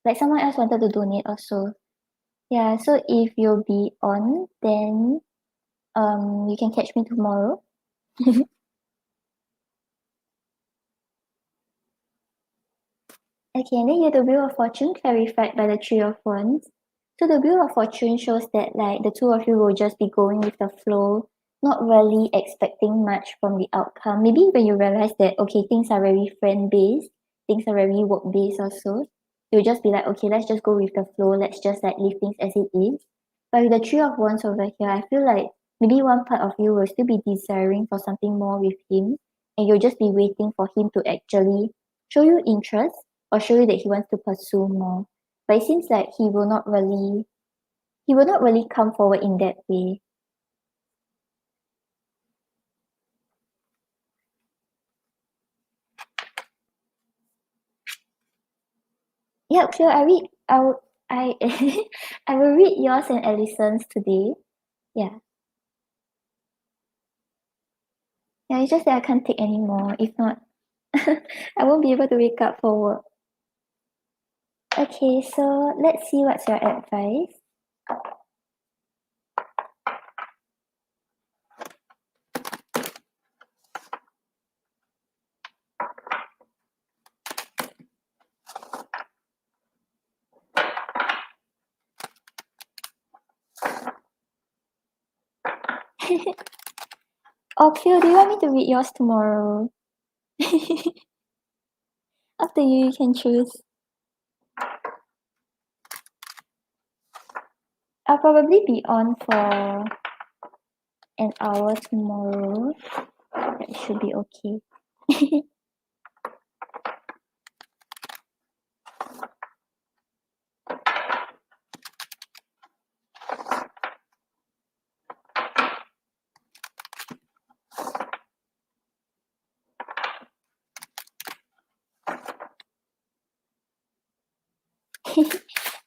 like someone else wanted to donate also. Yeah, so if you'll be on, then you can catch me tomorrow. Okay, and then you have the Wheel of Fortune clarified by the Three of Wands. So the Wheel of Fortune shows that like the two of you will just be going with the flow, not really expecting much from the outcome. Maybe when you realize that okay, things are very friend based, things are very work based also, you'll just be like, okay, let's just go with the flow, let's just like leave things as it is. But with the Three of Wands over here, I feel like maybe one part of you will still be desiring for something more with him, and you'll just be waiting for him to actually show you interest or show you that he wants to pursue more. But it seems like he will not really come forward in that way. Yeah, sure. I I will read yours and Allison's today. Yeah. Yeah, it's just that I can't take anymore. If not, I won't be able to wake up for work. Okay, so let's see what's your advice. Okay, do you want me to read yours tomorrow? Up to you, you can choose. I'll probably be on for an hour tomorrow. That should be okay.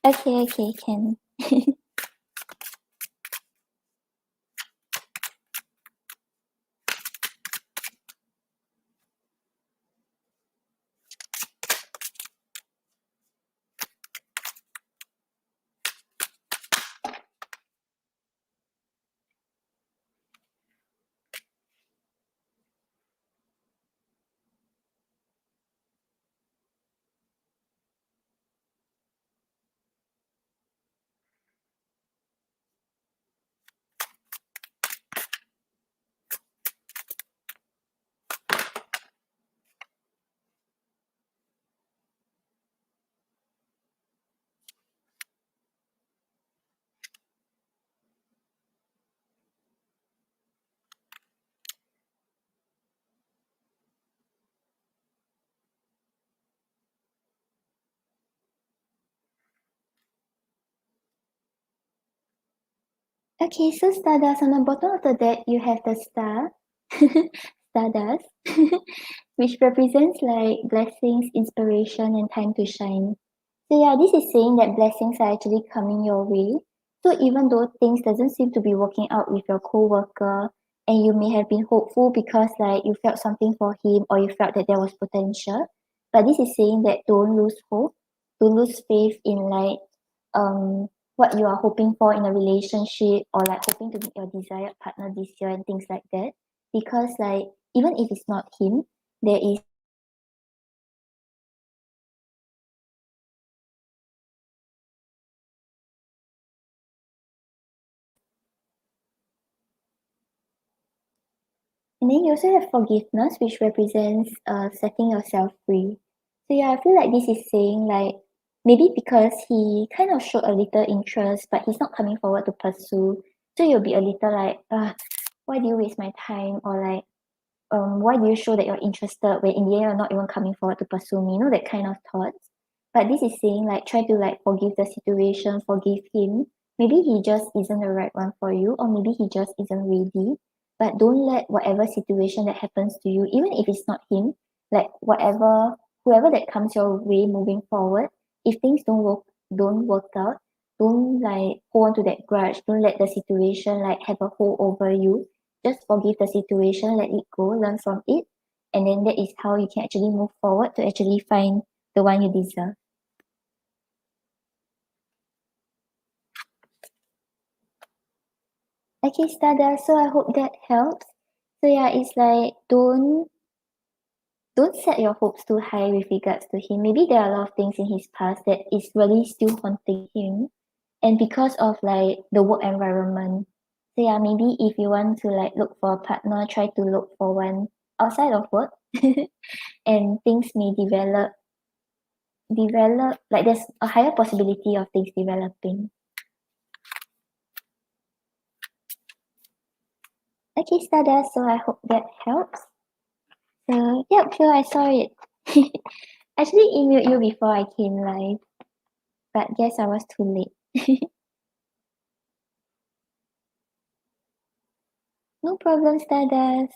Okay, can. Okay, so Stardust, on the bottom of the deck, you have the star, Stardust, which represents like blessings, inspiration, and time to shine. So yeah, this is saying that blessings are actually coming your way. So even though things doesn't seem to be working out with your co-worker, and you may have been hopeful because like you felt something for him or you felt that there was potential, but this is saying that don't lose hope, don't lose faith in like um what you are hoping for in a relationship or like hoping to meet your desired partner this year and things like that. Because like even if it's not him, there is. And then you also have forgiveness, which represents setting yourself free. So yeah, I feel like this is saying like maybe because he kind of showed a little interest, but he's not coming forward to pursue. So you'll be a little like, why do you waste my time? Or like, why do you show that you're interested when in the end you're not even coming forward to pursue me? You know, that kind of thoughts. But this is saying like try to like forgive the situation, forgive him. Maybe he just isn't the right one for you, or maybe he just isn't ready. But don't let whatever situation that happens to you, even if it's not him, like whatever whoever that comes your way moving forward, if things don't work out, don't like hold on to that grudge. Don't let the situation like have a hold over you. Just forgive the situation, let it go, learn from it, and then that is how you can actually move forward to actually find the one you deserve. Okay, Stardust, so I hope that helps. So yeah, it's like don't set your hopes too high with regards to him. Maybe there are a lot of things in his past that is really still haunting him. And because of like the work environment. So yeah, maybe if you want to like look for a partner, try to look for one outside of work. And things may develop develop, like there's a higher possibility of things developing. Okay, Stardust, so I hope that helps. So, yep, sure, I saw it. Actually emailed you before I came live, but guess I was too late. No problem, Stardust.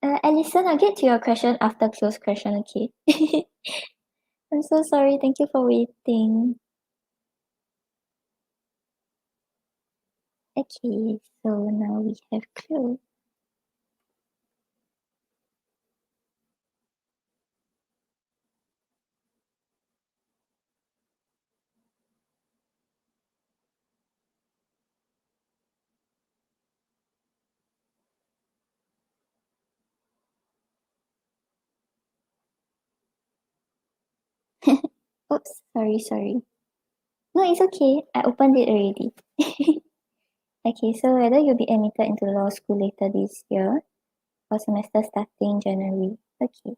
Alison, I'll get to your question after close question, okay? I'm so sorry. Thank you for waiting. Okay, so now we have close. Oops, sorry. No, it's okay. I opened it already. Okay, so whether you'll be admitted into law school later this year or semester starting January. Okay.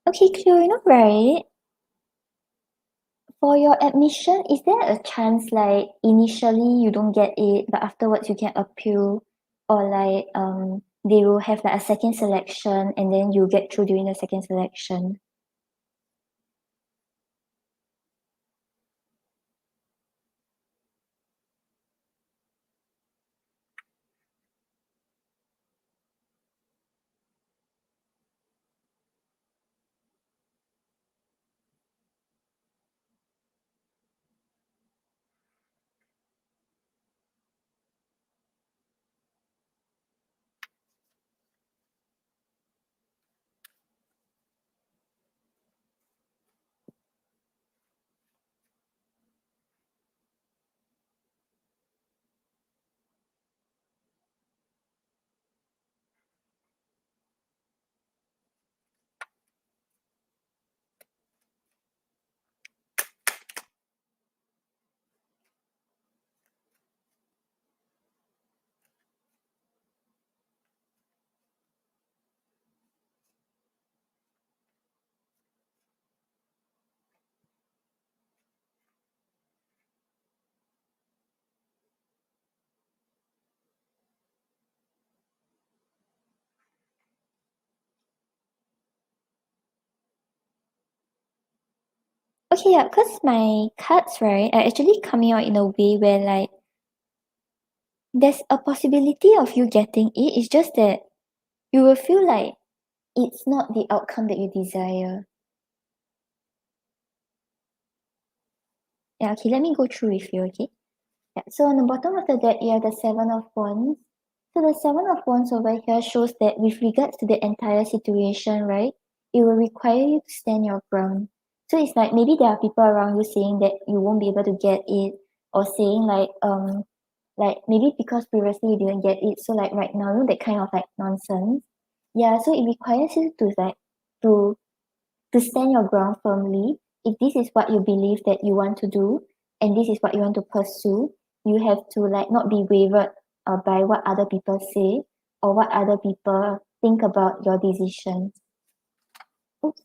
Okay, Cleo, you know, right? For your admission, is there a chance like initially you don't get it, but afterwards you can appeal, or like they will have like a second selection and then you get through during the second selection? Okay, yeah, because my cards, right, are actually coming out in a way where like there's a possibility of you getting it. It's just that you will feel like it's not the outcome that you desire. Yeah, okay, let me go through with you, okay? Yeah, so on the bottom of the deck, you have the Seven of Wands. So the Seven of Wands over here shows that with regards to the entire situation, right, it will require you to stand your ground. So it's like maybe there are people around you saying that you won't be able to get it, or saying like maybe because previously you didn't get it, so like right now, you know, that kind of like nonsense. Yeah, so it requires you to like to to stand your ground firmly. If this is what you believe that you want to do, and this is what you want to pursue, you have to like not be wavered by what other people say, or what other people think about your decisions. Oops.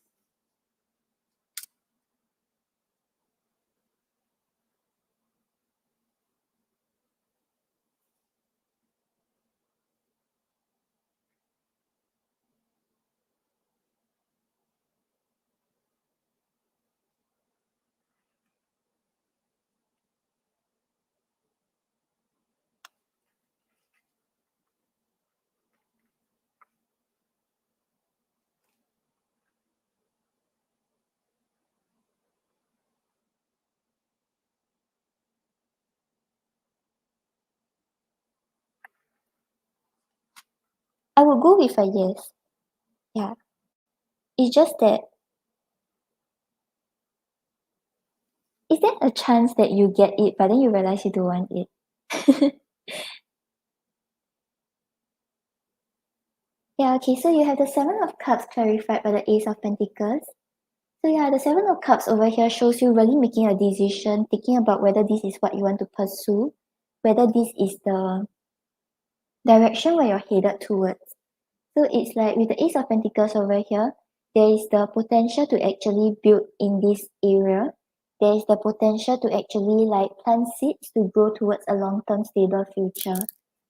I would go with a yes. Yeah. It's just that, is there a chance that you get it, but then you realize you don't want it? Yeah, okay, so you have the Seven of Cups clarified by the Ace of Pentacles. So yeah, the Seven of Cups over here shows you really making a decision, thinking about whether this is what you want to pursue, whether this is the direction where you're headed towards. So it's like with the Ace of Pentacles over here, there is the potential to actually build in this area. There is the potential to actually like plant seeds to grow towards a long-term stable future.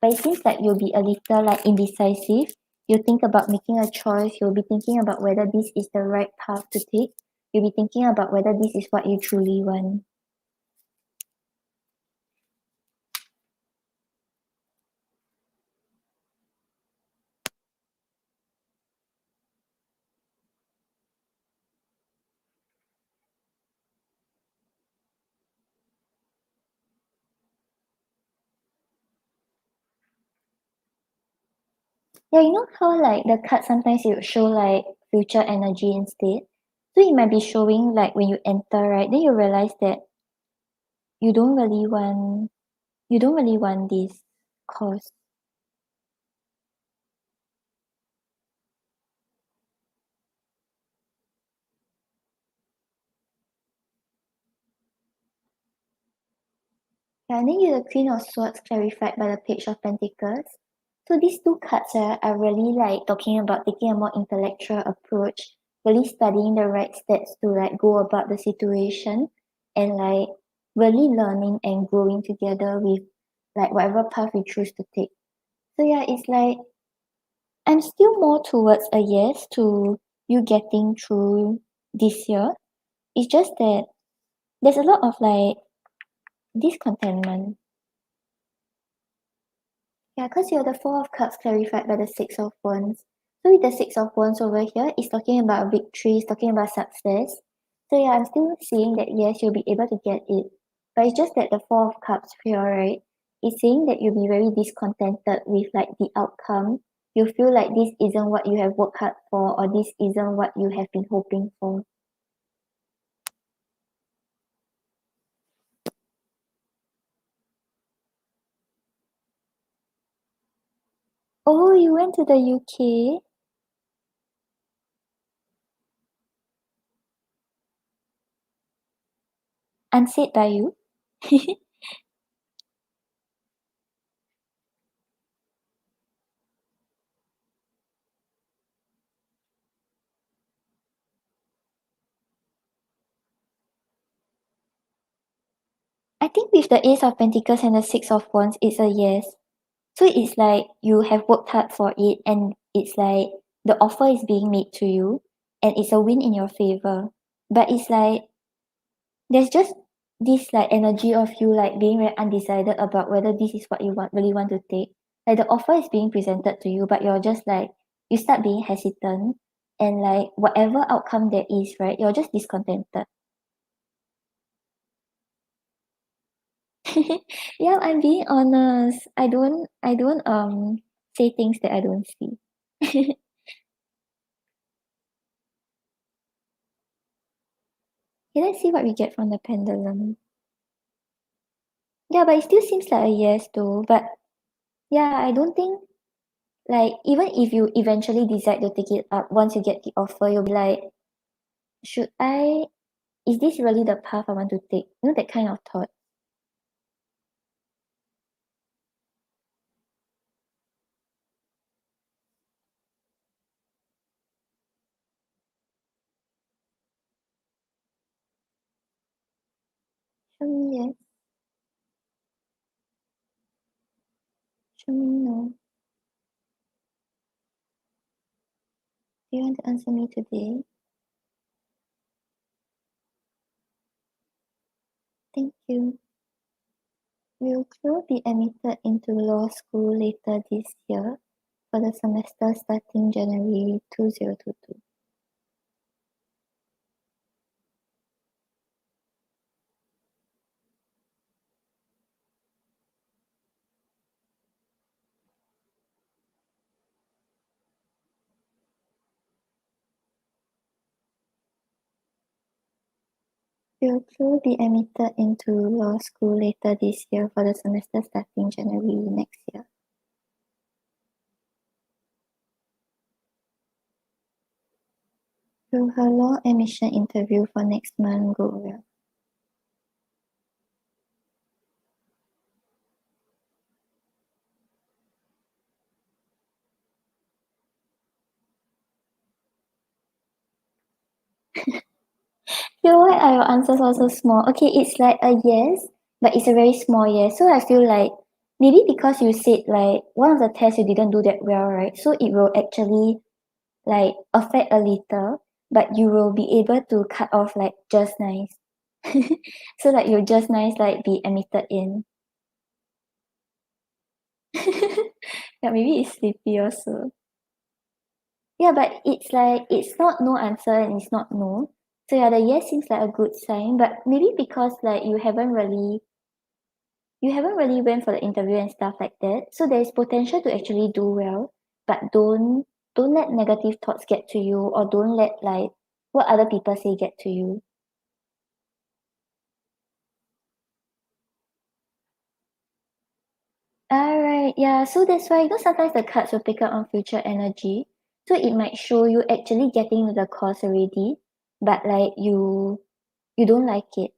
But it seems like you'll be a little like indecisive. You think about making a choice. You'll be thinking about whether this is the right path to take. You'll be thinking about whether this is what you truly want. Yeah, you know how like the card sometimes it will show like future energy instead. So it might be showing like when you enter, right? Then you realize that you don't really want you don't really want this course. Yeah, and then you have the Queen of Swords clarified by the Page of Pentacles. So these two cards are really like talking about taking a more intellectual approach, really studying the right steps to like go about the situation, and like really learning and growing together with like whatever path you choose to take. So yeah, it's like I'm still more towards a yes to you getting through this year. It's just that there's a lot of like discontentment. Yeah, because you're the Four of Cups clarified by the Six of Wands. So with the Six of Wands over here, it's talking about victory, it's talking about success. So yeah, I'm still seeing that yes, you'll be able to get it. But it's just that the Four of Cups here, right? It's saying that you'll be very discontented with like the outcome. You feel like this isn't what you have worked hard for, or this isn't what you have been hoping for. Oh, you went to the UK? Unsaid by you? I think with the Ace of Pentacles and the Six of Wands, it's a yes. So it's like you have worked hard for it, and it's like the offer is being made to you, and it's a win in your favor. But it's like there's just this like energy of you like being very undecided about whether this is what you really want to take. Like the offer is being presented to you, but you're just like you start being hesitant, and like whatever outcome there is, right, you're just discontented. Yeah, I'm being honest. I don't say things that I don't see. Okay, let's see what we get from the pendulum. Yeah, but it still seems like a yes though. But yeah, I don't think like even if you eventually decide to take it up once you get the offer, you'll be like, should I is this really the path I want to take? You know that kind of thought. Show me yes, show me no. Do you want to answer me today? Thank you. Will Chloe be admitted into law school later this year for the semester starting January 2022? Will Chloe be admitted into law school later this year for the semester starting January next year? Will her law admission interview for next month go well? You know why are your answers also small? Okay, it's like a yes, but it's a very small yes. So I feel like maybe because you said like one of the tests you didn't do that well, right? So it will actually like affect a little, but you will be able to cut off like just nice. So like you'll just nice like be admitted in. Yeah, maybe it's sleepy also. Yeah, but it's like it's not no answer and it's not no. So yeah, the yes seems like a good sign, but maybe because like you haven't really went for the interview and stuff like that, so there's potential to actually do well, but don't let negative thoughts get to you or don't let like what other people say get to you. Alright, yeah, so that's why sometimes the cards will pick up on future energy. So it might show you actually getting into the course already, but like you don't like it.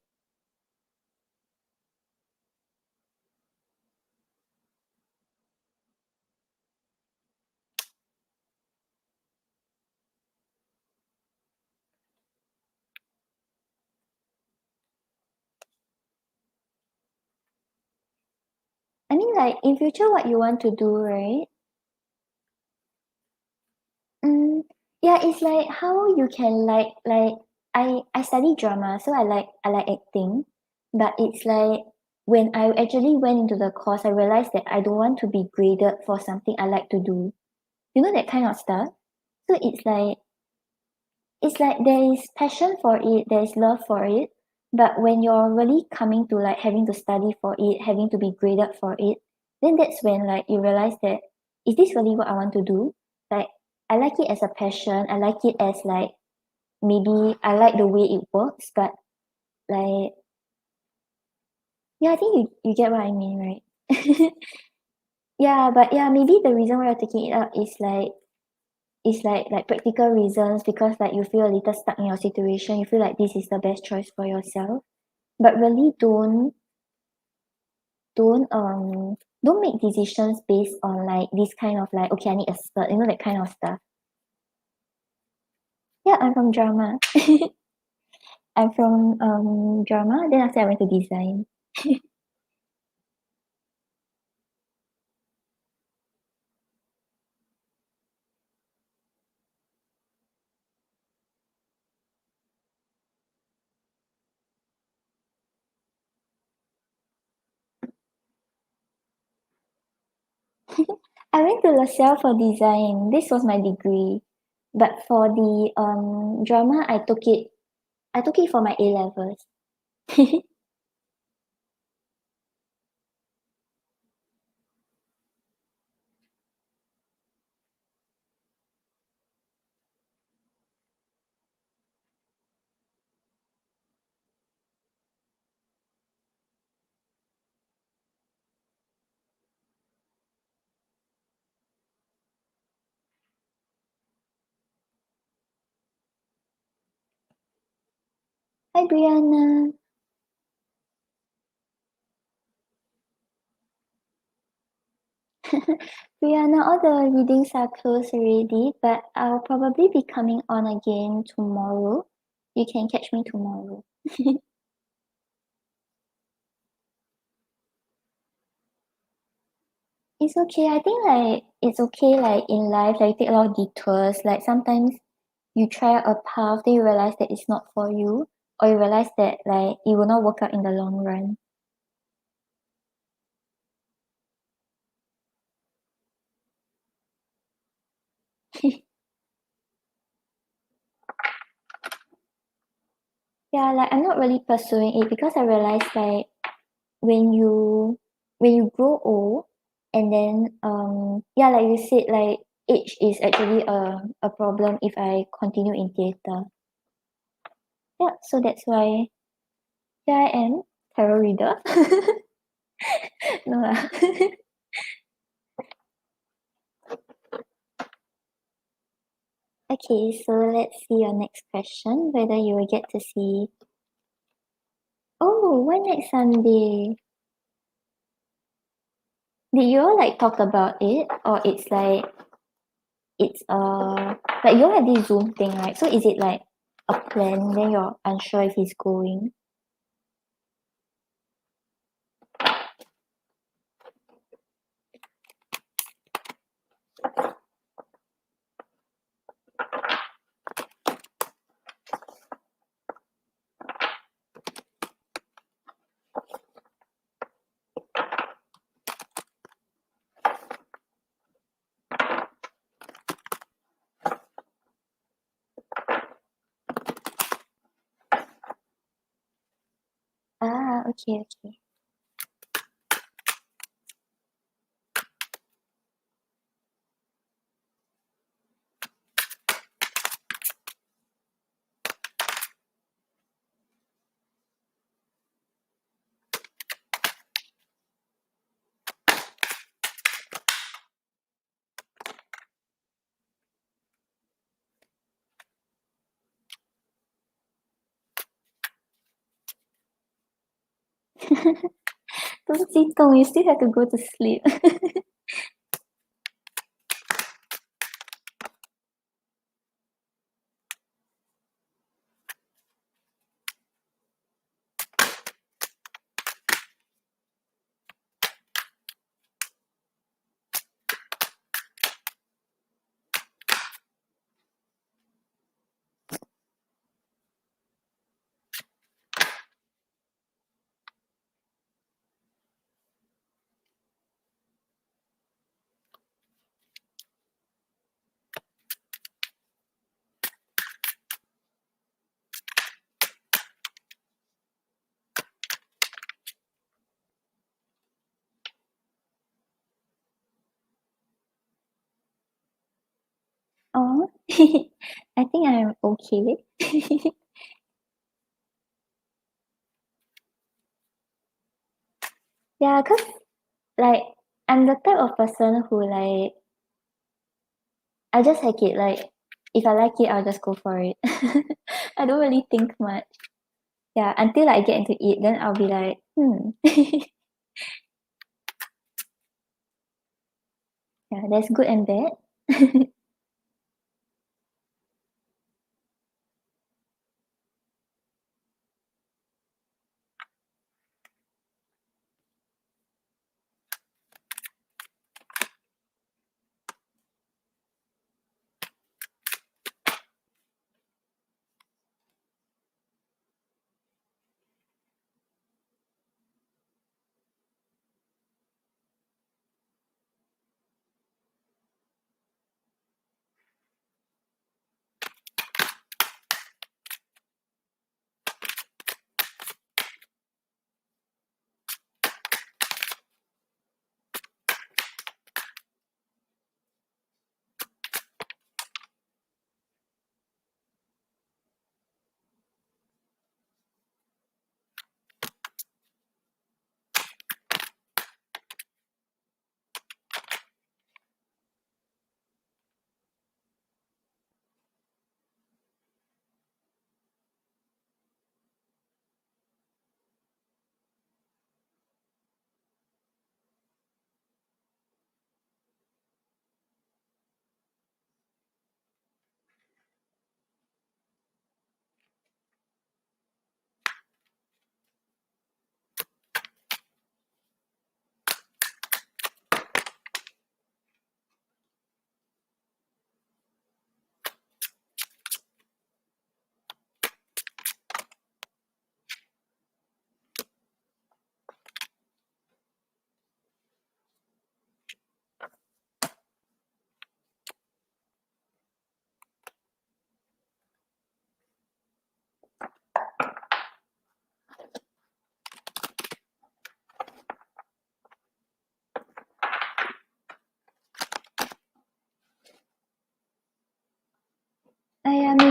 I mean like in future what you want to do, right? Mm, yeah, it's like how you can like I study drama, so I like acting, but it's like when I actually went into the course, I realized that I don't want to be graded for something I like to do. You know that kind of stuff. So it's like there is passion for it, there is love for it, but when you're really coming to like having to study for it, having to be graded for it, then that's when like you realize that is this really what I want to do? Like I like it as a passion, I like it as like maybe I like the way it works, but like yeah, I think you get what I mean, right? Yeah, but yeah, maybe the reason why you're taking it up is like practical reasons because like you feel a little stuck in your situation, you feel like this is the best choice for yourself, but really don't make decisions based on like this kind of like okay I need a cert, that kind of stuff. Yeah, I'm from drama. I'm from drama, then after I went to design. I went to LaSalle for design. This was my degree. But for the drama I took it for my A levels. Hi, Brianna. Brianna, all the readings are closed already, but I'll probably be coming on again tomorrow. You can catch me tomorrow. It's okay. I think like it's okay like in life, like you take a lot of detours. Like sometimes you try a path, then you realize that it's not for you, or you realize that like it will not work out in the long run. Yeah, like I'm not really pursuing it because I realized like when you when you grow old and then yeah, like you said, like age is actually a problem if I continue in theater. Yeah, so that's why here I am, tarot reader. No lah. Okay, so let's see your next question, whether you will get to see. Oh, why next Sunday? Did you all like talk about it, or it's like you all have this Zoom thing, right? So is it like a plan? Then you're unsure if he's going. Ah, okay, okay. Don't see Tong, you still have to go to sleep. Oh, I think I'm okay. Yeah, cause like I'm the type of person who like I just like it. Like if I like it, I'll just go for it. I don't really think much. Yeah, until I get into it, then I'll be like, yeah, there's good and bad.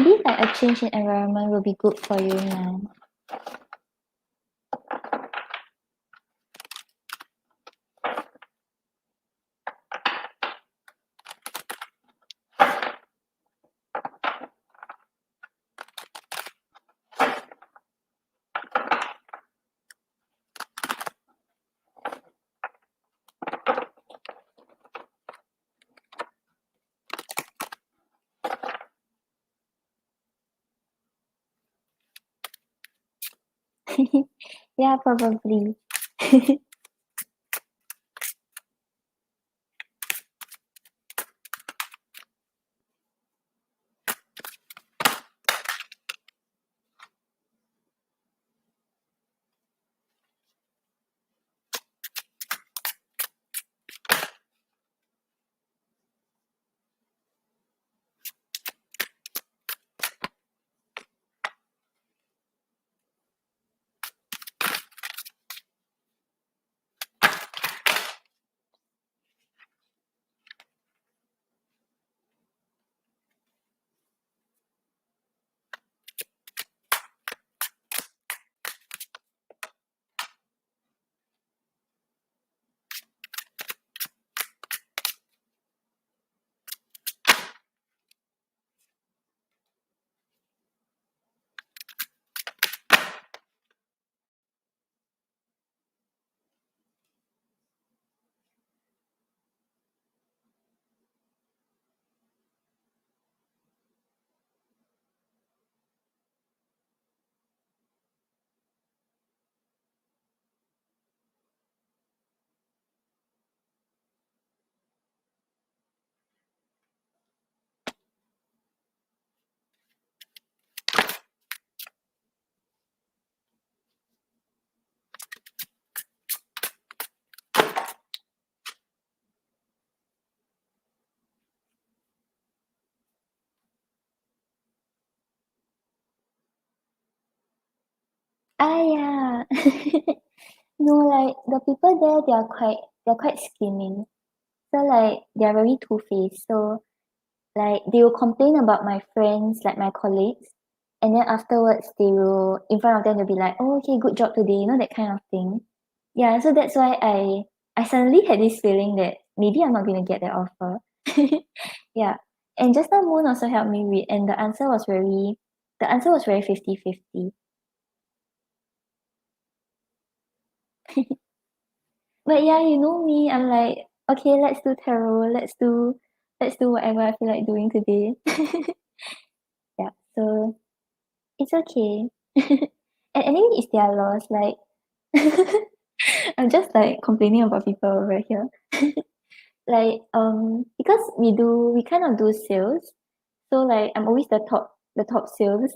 maybe like a change in environment will be good for you now. Yeah, probably. Yeah. No, like the people there, they're quite scheming. So like they're very two-faced. So like they will complain about my friends, like my colleagues, and then afterwards they will in front of them they'll be like, oh okay, good job today, that kind of thing. Yeah, so that's why I suddenly had this feeling that maybe I'm not gonna get that offer. Yeah. And just now Moon also helped me read and the answer was very 50-50. But yeah, you know me, I'm like, okay, let's do tarot, let's do whatever I feel like doing today. Yeah, so it's okay. And anyway, it's their loss. Like, I'm just like complaining about people over here. Like, because we kind of do sales, so like I'm always the top sales.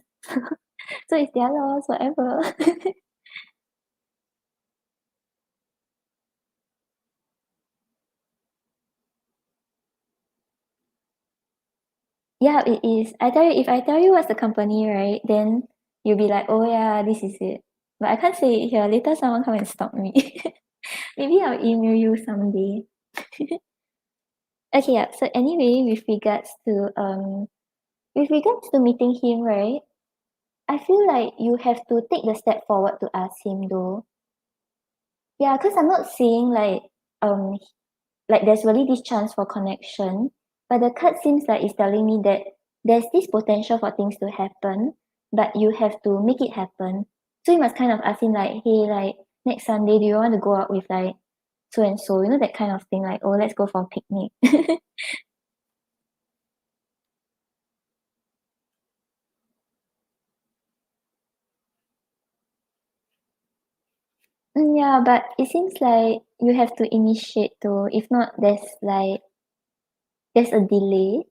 So it's their loss, whatever. Yeah, it is. If I tell you what's the company, right, then you'll be like, oh yeah, this is it. But I can't say it here. Later someone come and stop me. Maybe I'll email you someday. Okay, yeah. So anyway, with regards to meeting him, right? I feel like you have to take the step forward to ask him though. Yeah, because I'm not saying um like there's really this chance for connection, but the card seems like it's telling me that there's this potential for things to happen, but you have to make it happen. So you must kind of ask him like, hey, like next Sunday, do you want to go out with like so and so, that kind of thing, like, oh, let's go for a picnic. Yeah, but it seems like you have to initiate though. If not, there's a delay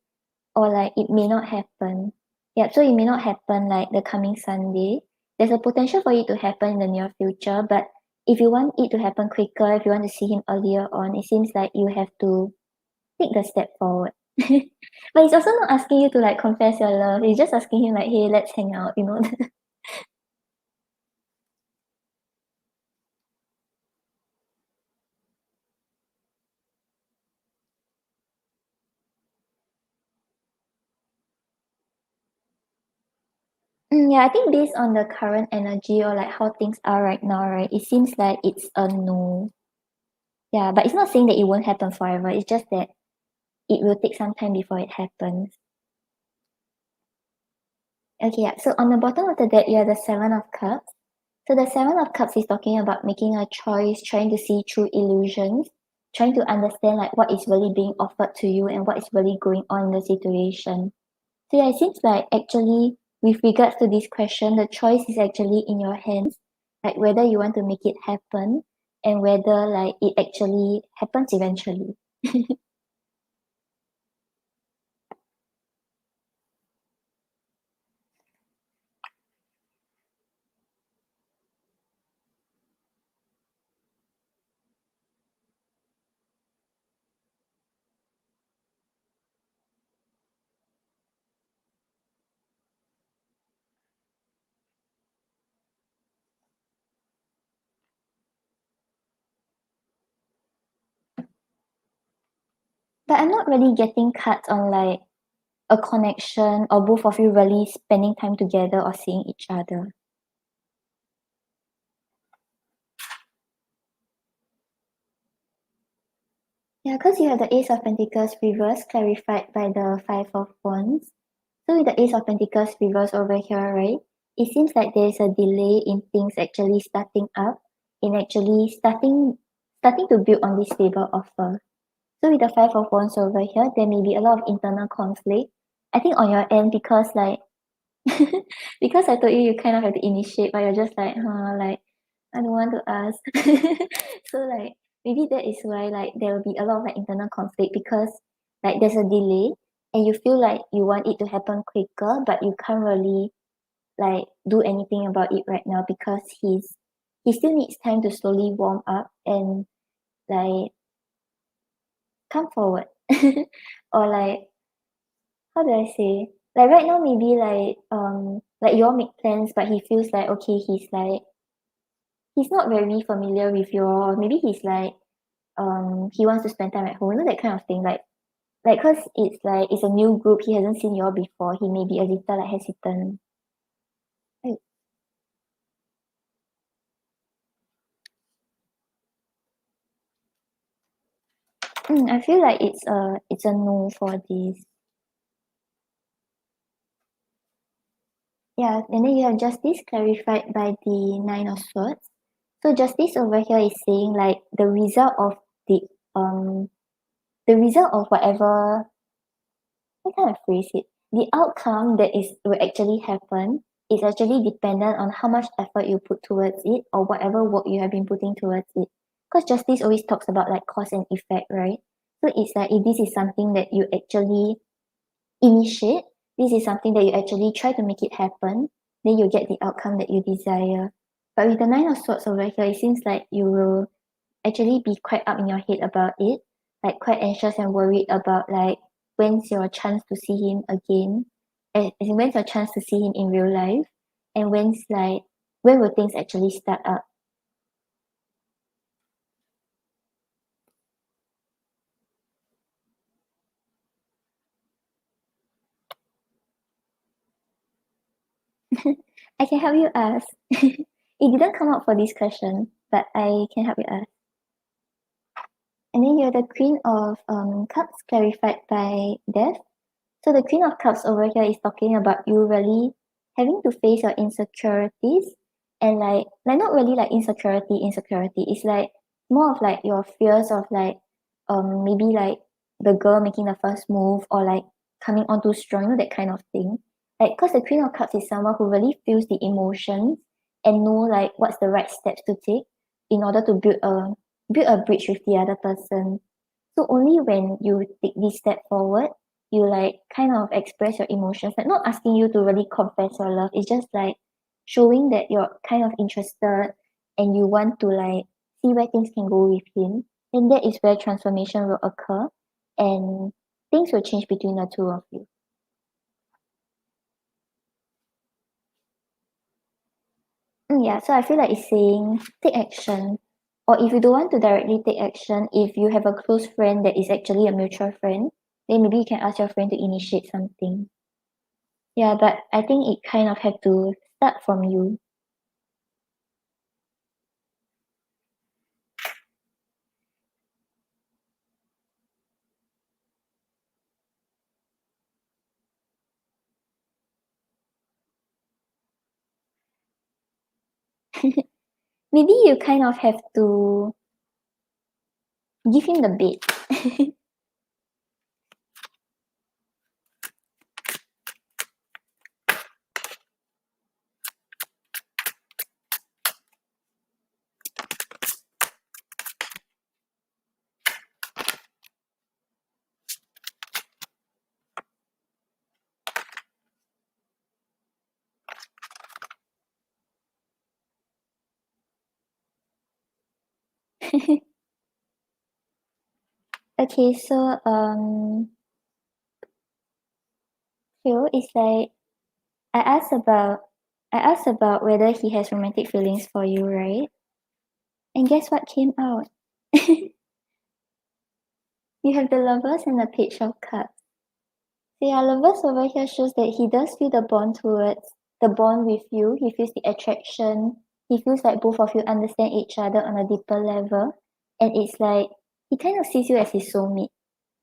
or like it may not happen. Yeah, so it may not happen like the coming Sunday. There's a potential for it to happen in the near future, but if you want it to happen quicker, if you want to see him earlier on, it seems like you have to take the step forward. But it's also not asking you to like confess your love. It's just asking him like, hey, let's hang out. Yeah, I think based on the current energy or like how things are right now, right, it seems like it's a no. Yeah, but it's not saying that it won't happen forever. It's just that it will take some time before it happens. Okay, yeah. So on the bottom of the deck, you have the Seven of Cups. So the Seven of Cups is talking about making a choice, trying to see through illusions, trying to understand like what is really being offered to you and what is really going on in the situation. So yeah, it seems like actually with regards to this question, the choice is actually in your hands, like whether you want to make it happen and whether like it actually happens eventually. But I'm not really getting cards on like a connection or both of you really spending time together or seeing each other. Yeah, because you have the Ace of Pentacles reverse clarified by the Five of Wands. So with the Ace of Pentacles reverse over here, right? It seems like there is a delay in things actually starting up, in actually starting to build on this stable offer. So with the Five of Wands over here, there may be a lot of internal conflict. I think on your end, because like because I told you you kind of have to initiate, but you're just like, like I don't want to ask. So like maybe that is why like there will be a lot of like internal conflict because like there's a delay and you feel like you want it to happen quicker, but you can't really like do anything about it right now because he still needs time to slowly warm up and like come forward. Or like how do I say? Like right now maybe like you all make plans but he feels like okay he's not very familiar with your maybe he's like he wants to spend time at home, you know that kind of thing. Like cause it's a new group, he hasn't seen you all before, he may be a little like hesitant. Like, I feel like it's a no for this. Yeah, and then you have justice clarified by the Nine of Swords. So justice over here is saying like the um the result of whatever how can I phrase it? The outcome that is will actually happen is actually dependent on how much effort you put towards it or whatever work you have been putting towards it. Because justice always talks about like cause and effect, right? So it's like if this is something that you actually initiate, this is something that you actually try to make it happen, then you get the outcome that you desire. But with the Nine of Swords over here, it seems like you will actually be quite up in your head about it, like quite anxious and worried about like when's your chance to see him again, as in when's your chance to see him in real life, and when will things actually start up. I can help you ask. It didn't come up for this question, but I can help you ask. And then you're the Queen of Cups clarified by Death. So the Queen of Cups over here is talking about you really having to face your insecurities and like not really like insecurity. It's like more of like your fears of like maybe like the girl making the first move or like coming on too strong, you know, that kind of thing. Like because the Queen of Cups is someone who really feels the emotions and know like what's the right steps to take in order to build a bridge with the other person. So only when you take this step forward you like kind of express your emotions, like not asking you to really confess your love. It's just like showing that you're kind of interested and you want to like see where things can go with him. And that is where transformation will occur and things will change between the two of you. Yeah, so I feel like it's saying take action. Or if you don't want to directly take action, if you have a close friend that is actually a mutual friend, then maybe you can ask your friend to initiate something. Yeah, but I think it kind of have to start from you. Maybe you kind of have to give him the bait. Okay, so Phil is like I asked about I asked about whether he has romantic feelings for you, right? And guess what came out? You have the lovers and the page of cups. So yeah, lovers over here shows that he does feel the bond with you. He feels the attraction. He feels like both of you understand each other on a deeper level. And it's like he kind of sees you as his soulmate.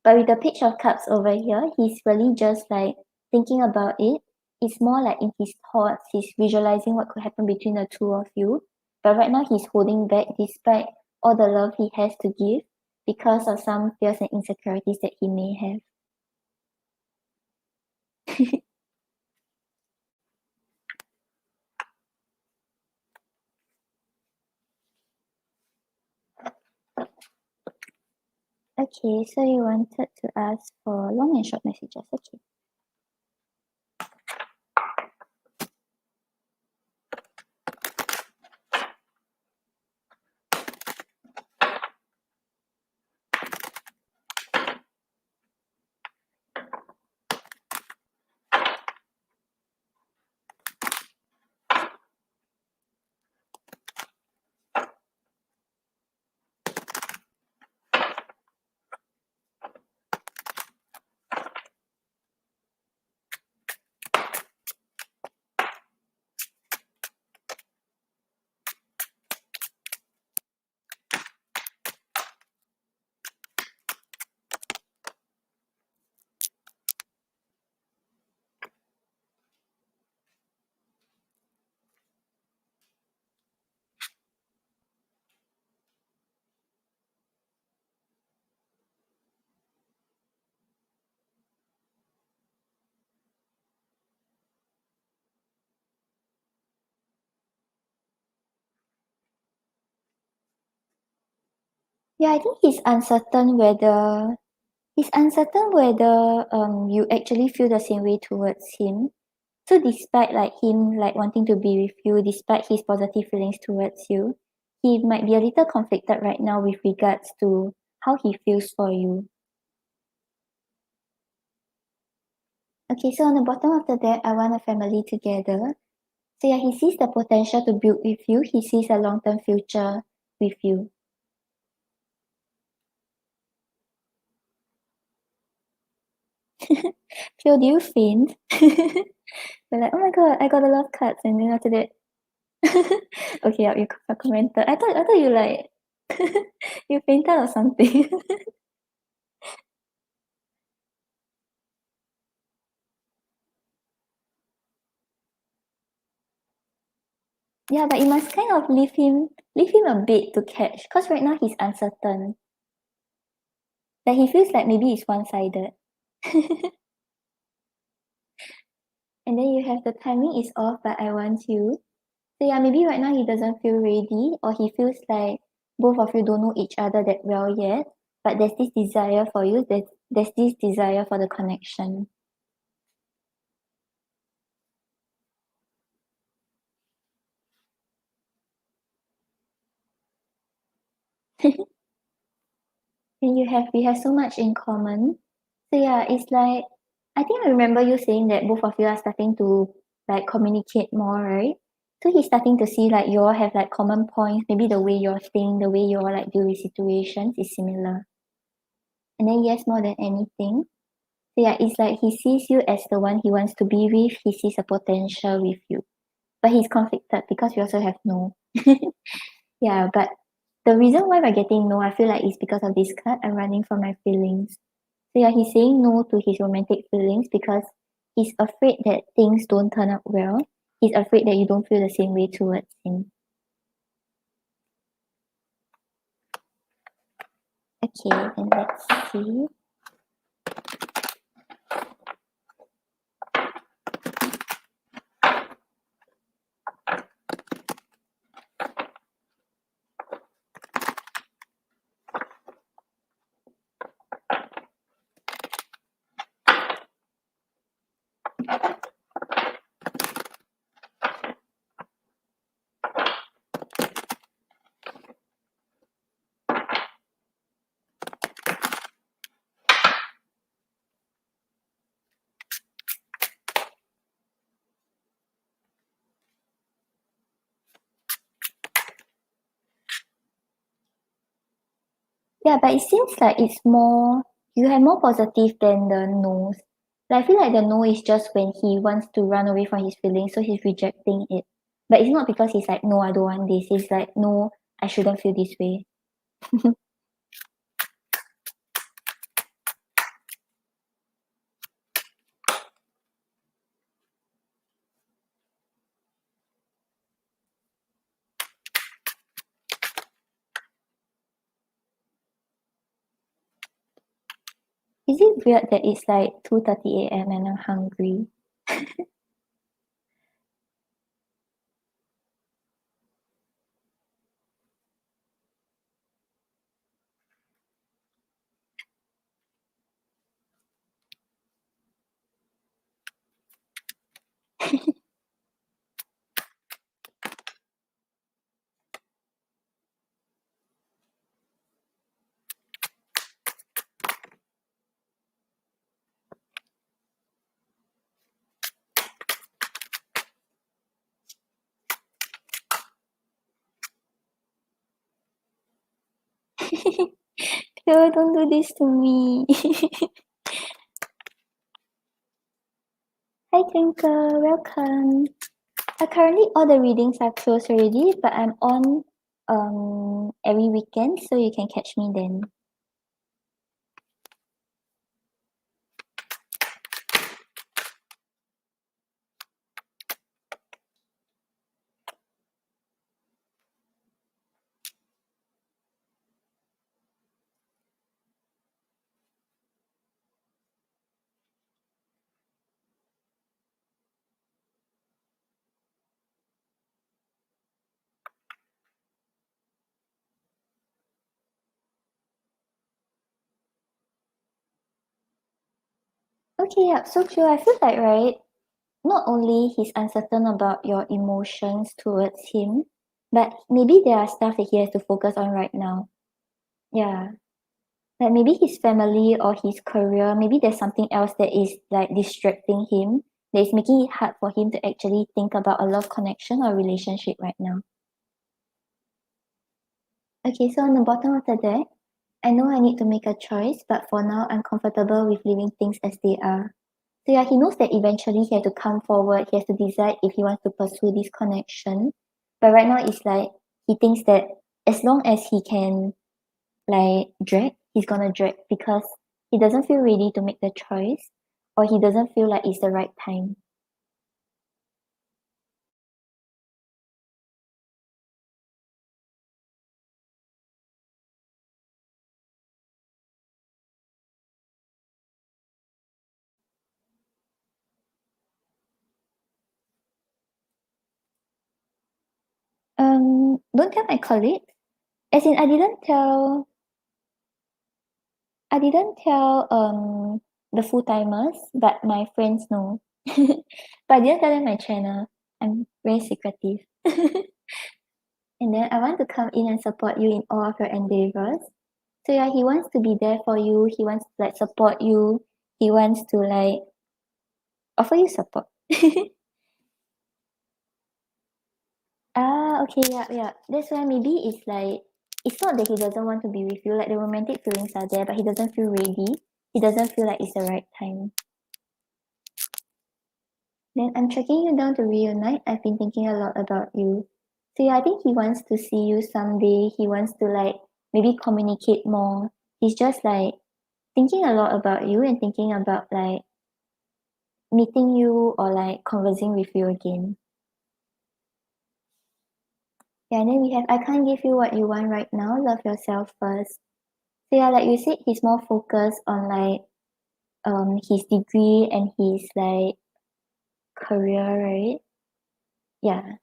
But with the page of cups over here, he's really just like thinking about it. It's more like in his thoughts, he's visualizing what could happen between the two of you. But right now he's holding back despite all the love he has to give because of some fears and insecurities that he may have. Okay, so you wanted to ask for long and short messages. Okay. Yeah, I think he's uncertain whether you actually feel the same way towards him. So despite like him like wanting to be with you, despite his positive feelings towards you, he might be a little conflicted right now with regards to how he feels for you. Okay, so on the bottom of the deck, I want a family together. So yeah, he sees the potential to build with you. He sees a long-term future with you. Phil, do you faint? You're like, oh my god, I got a lot of cards, and then after that, okay, yeah, you commented. I thought you like you fainted or something. Yeah, but you must kind of leave him a bit to catch, cause right now he's uncertain. Like he feels like maybe it's one-sided. And then you have the timing is off, but I want you. So yeah, maybe right now he doesn't feel ready, or he feels like both of you don't know each other that well yet. But there's this desire for you. There's this desire for the connection. And we have so much in common. So yeah, it's like I think I remember you saying that both of you are starting to like communicate more, right? So he's starting to see like you all have like common points. Maybe the way you're think, the way you all like deal with situations is similar. And then yes, more than anything, So yeah, it's like he sees you as the one he wants to be with. He sees a potential with you, but he's conflicted because we also have no. Yeah, but the reason why we're getting no, I feel like is because of this card. I'm running from my feelings. So yeah, he's saying no to his romantic feelings because he's afraid that things don't turn out well. He's afraid that you don't feel the same way towards him. Okay, then let's see. Yeah, but it seems like it's more, you have more positive than the no's. Like, I feel like the no is just when he wants to run away from his feelings, so he's rejecting it. But it's not because he's like, no, I don't want this. It's like, no, I shouldn't feel this way. Is it weird that it's like 2:30 a.m. and I'm hungry? No, don't do this to me. Hi Twinkle, welcome. Currently all the readings are closed already, but I'm on every weekend, so you can catch me then. Okay, yeah, so true. I feel like, right, not only he's uncertain about your emotions towards him, but maybe there are stuff that he has to focus on right now. Yeah. Like maybe his family or his career, maybe there's something else that is like distracting him, that is making it hard for him to actually think about a love connection or relationship right now. Okay, so on the bottom of the deck, I know I need to make a choice, but for now I'm comfortable with leaving things as they are. So yeah, he knows that eventually he has to come forward, he has to decide if he wants to pursue this connection. But right now it's like he thinks that as long as he can like drag, he's gonna drag because he doesn't feel ready to make the choice or he doesn't feel like it's the right time. Don't tell my colleagues. As in I didn't tell the full timers, but my friends know. But I didn't tell them my channel. I'm very secretive. And then I want to come in and support you in all of your endeavors. So yeah, he wants to be there for you. He wants to like support you. He wants to like offer you support. Okay, yeah, yeah. That's why maybe it's like it's not that he doesn't want to be with you. Like the romantic feelings are there, but he doesn't feel ready. he doesn't feel like it's the right time. Then I'm tracking you down to reunite. I've been thinking a lot about you. So yeah, I think he wants to see you someday. He wants to like maybe communicate more. He's just like thinking a lot about you and thinking about like meeting you or like conversing with you again. Yeah, and then we have I can't give you what you want right now. Love yourself first. So yeah, like you said, he's more focused on like his degree and his like career, right? Yeah.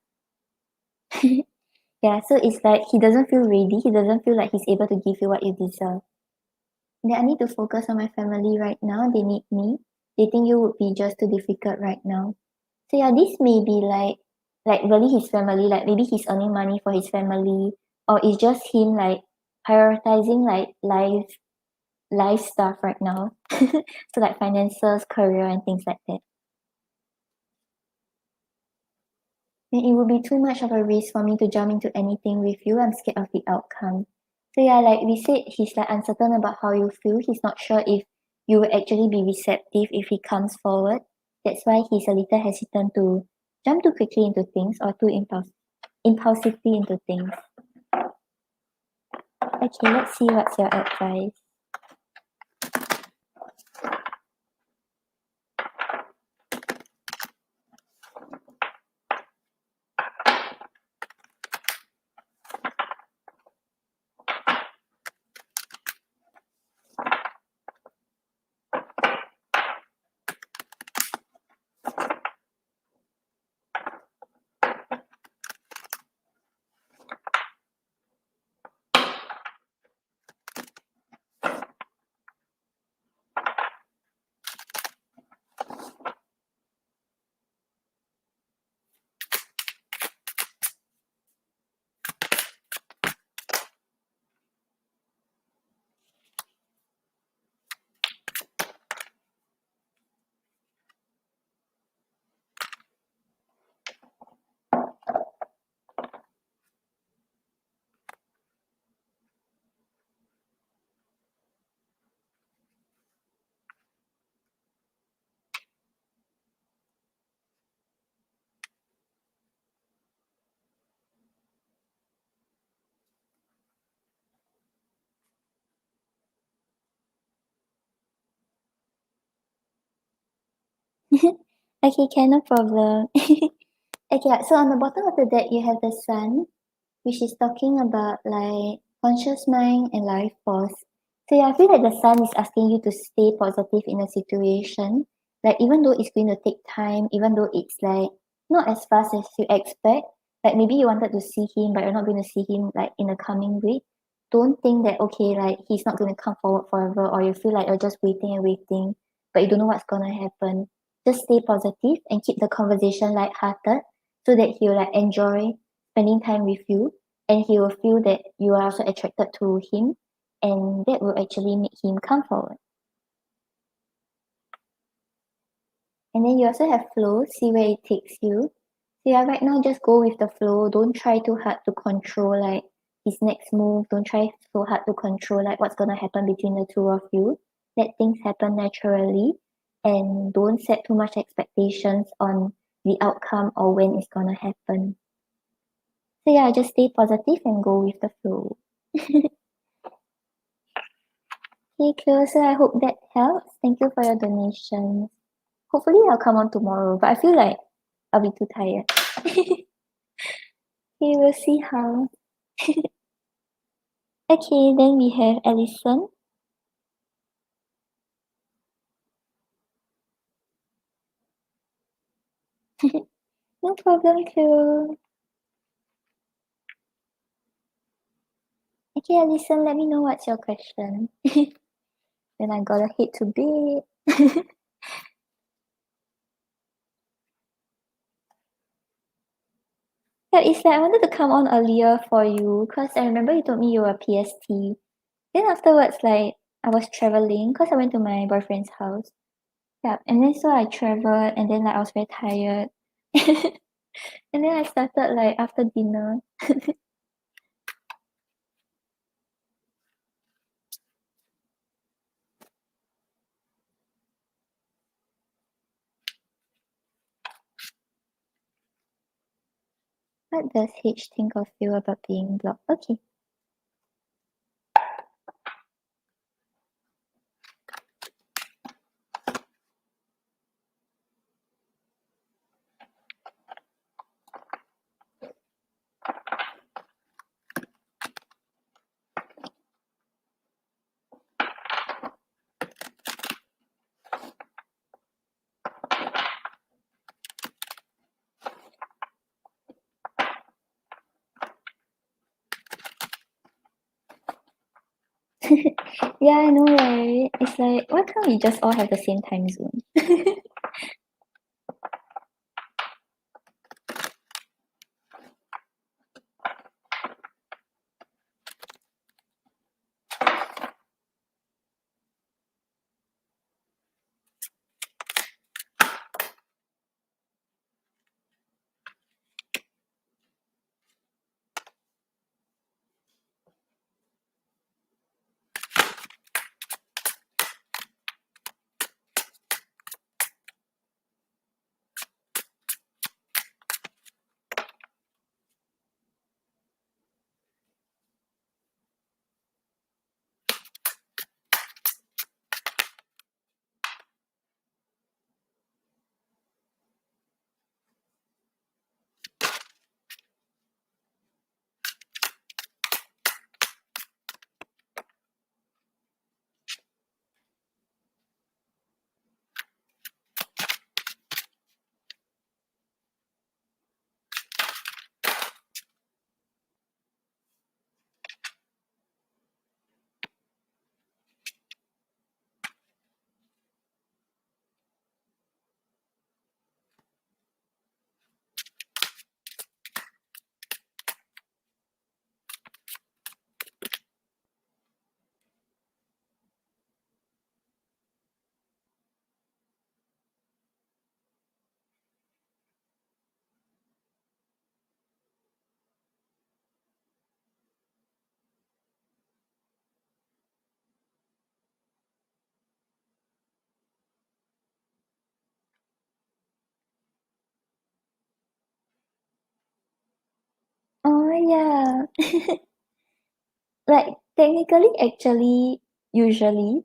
Yeah, so it's like he doesn't feel ready. He doesn't feel like he's able to give you what you deserve. Then I need to focus on my family right now. They need me. They think you would be just too difficult right now. So yeah, this may be like really his family, like maybe he's earning money for his family, or it's just him like prioritizing like life stuff right now. So like finances, career and things like that. Then it would be too much of a risk for me to jump into anything with you. I'm scared of the outcome. So yeah, like we said, he's like uncertain about how you feel. He's not sure if you will actually be receptive if he comes forward. That's why he's a little hesitant to jump too quickly into things or too impulsively into things. Okay, let's see what's your advice. Okay, can, no problem. Okay, so on the bottom of the deck you have the sun, which is talking about like conscious mind and life force. So yeah, I feel like the sun is asking you to stay positive in a situation. Like even though it's going to take time, even though it's like not as fast as you expect, like maybe you wanted to see him, but you're not going to see him like in the coming week. Don't think that okay, like he's not going to come forward forever, or you feel like you're just waiting and waiting, but you don't know what's gonna happen. Just stay positive and keep the conversation light-hearted so that he'll like enjoy spending time with you and he will feel that you are also attracted to him and that will actually make him come forward. And then you also have flow, see where it takes you. So yeah, right now just go with the flow. Don't try too hard to control like his next move. Don't try so hard to control like what's gonna happen between the two of you. Let things happen naturally and don't set too much expectations on the outcome or when it's gonna happen. So yeah, just stay positive and go with the flow. Okay, Cleo, so I hope that helps. Thank you for your donations. Hopefully I'll come on tomorrow, but I feel like I'll be too tired. Okay, we'll see how. Okay, then we have Allison. No problem, Cleo. Okay, Allison, let me know what's your question. Then I gotta head to bed. Yeah, it's like I wanted to come on earlier for you because I remember you told me you were PST. Then afterwards, like I was traveling because I went to my boyfriend's house. Yeah, and then so I traveled and then like I was very tired. And then I started like after dinner. What does H think of you about being blocked? Okay. Yeah, I know, right? It's like, why can't we just all have the same time zone? Oh, yeah. Like, technically, actually, usually,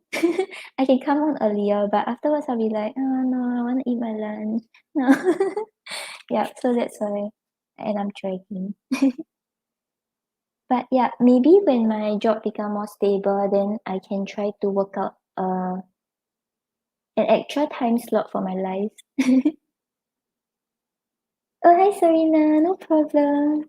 I can come on earlier, but afterwards I'll be like, oh no, I want to eat my lunch. No. Yeah, so that's why. And I'm dragging. But yeah, maybe when my job become more stable, then I can try to work out an extra time slot for my life. Oh, hi, Serena. No problem.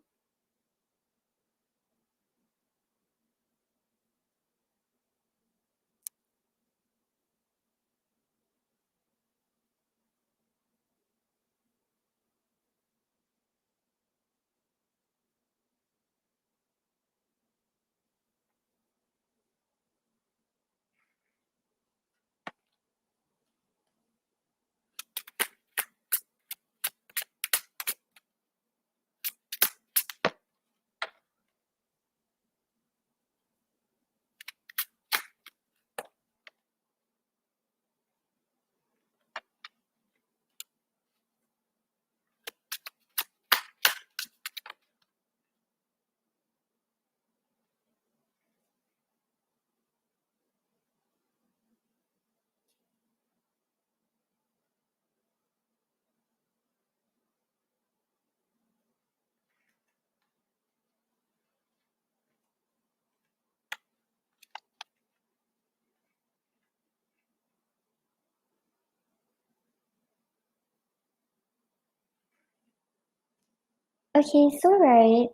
Okay, so right,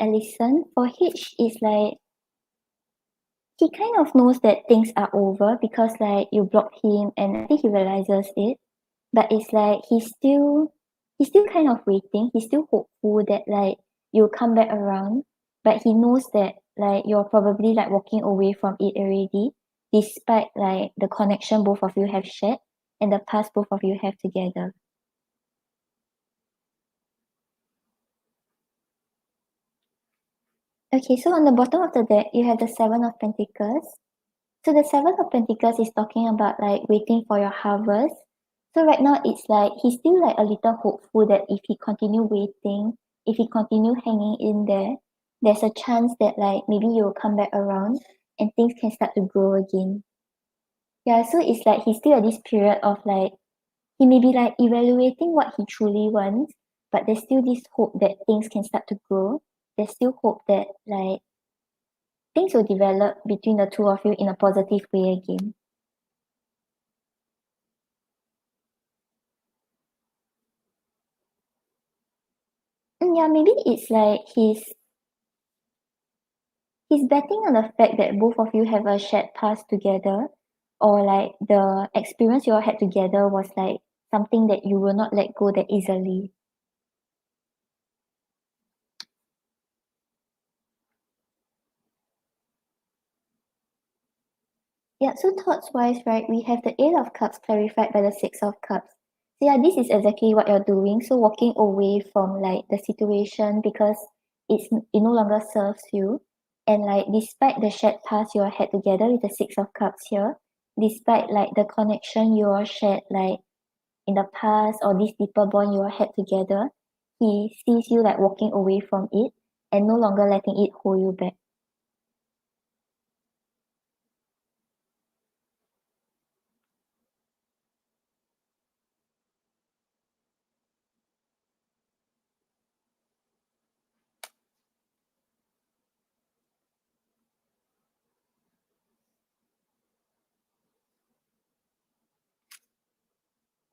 Alison, for H is like he kind of knows that things are over because like you blocked him and I think he realizes it. But it's like he's still kind of waiting. He's still hopeful that like you'll come back around. But he knows that like you're probably like walking away from it already, despite like the connection both of you have shared and the past both of you have together. Okay, so on the bottom of the deck, you have the Seven of Pentacles. So the Seven of Pentacles is talking about like waiting for your harvest. So right now it's like he's still like a little hopeful that if he continue waiting, if he continue hanging in there, there's a chance that like maybe you'll come back around and things can start to grow again. Yeah, so it's like he's still at this period of like he may be like evaluating what he truly wants, but there's still this hope that things can start to grow. There's still hope that like things will develop between the two of you in a positive way again. Yeah, maybe it's like he's betting on the fact that both of you have a shared past together, or like the experience you all had together was like something that you will not let go that easily. Yeah, so thoughts wise, right, we have the Eight of Cups clarified by the Six of Cups. So yeah, this is exactly what you're doing. So walking away from like the situation because it no longer serves you. And like despite the shared past you all had together with the Six of Cups here, despite like the connection you all shared like in the past or this deeper bond you all had together, he sees you like walking away from it and no longer letting it hold you back.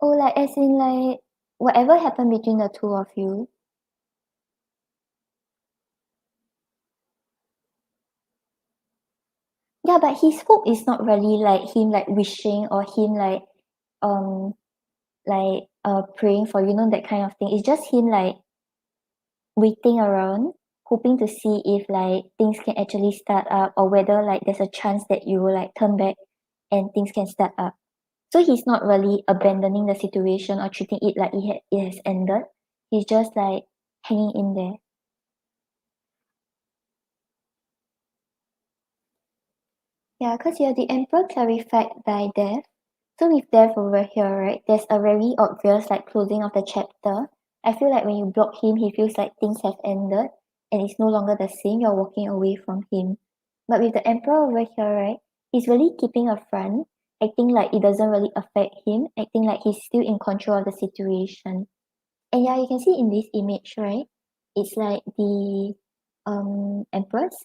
Oh, like as in like whatever happened between the two of you. Yeah, but his hope is not really like him like wishing or him um praying for that kind of thing. It's just him like waiting around, hoping to see if like things can actually start up or whether like there's a chance that you will like turn back and things can start up. So he's not really abandoning the situation or treating it like it has ended. He's just like hanging in there. Yeah, because you're the emperor clarified by death. So with death over here, right, there's a very obvious like closing of the chapter. I feel like when you block him, he feels like things have ended and it's no longer the same. You're walking away from him. But with the emperor over here, right, he's really keeping a front, acting like it doesn't really affect him, acting like he's still in control of the situation. And yeah, you can see in this image, right? It's like the empress.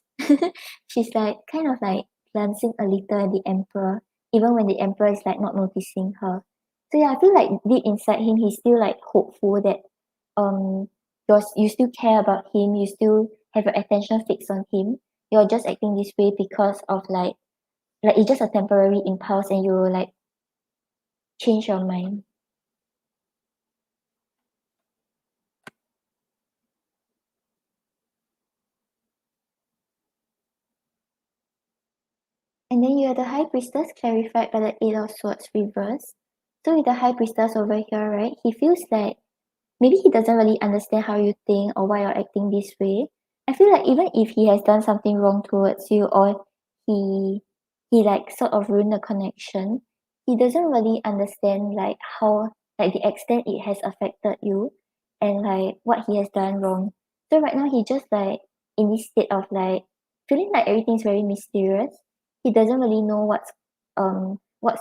She's like kind of like glancing a little at the emperor, even when the emperor is like not noticing her. So yeah, I feel like deep inside him, he's still like hopeful that um you still care about him, you still have your attention fixed on him. You're just acting this way because of like it's just a temporary impulse and you will like change your mind. And then you have the High Priestess clarified by the Eight of Swords reversed. So with the High Priestess over here, right, he feels like maybe he doesn't really understand how you think or why you're acting this way. I feel like even if he has done something wrong towards you or he he like sort of ruined the connection, he doesn't really understand like how like the extent it has affected you and like what he has done wrong. So right now he just like in this state of like feeling like everything's very mysterious. He doesn't really know what's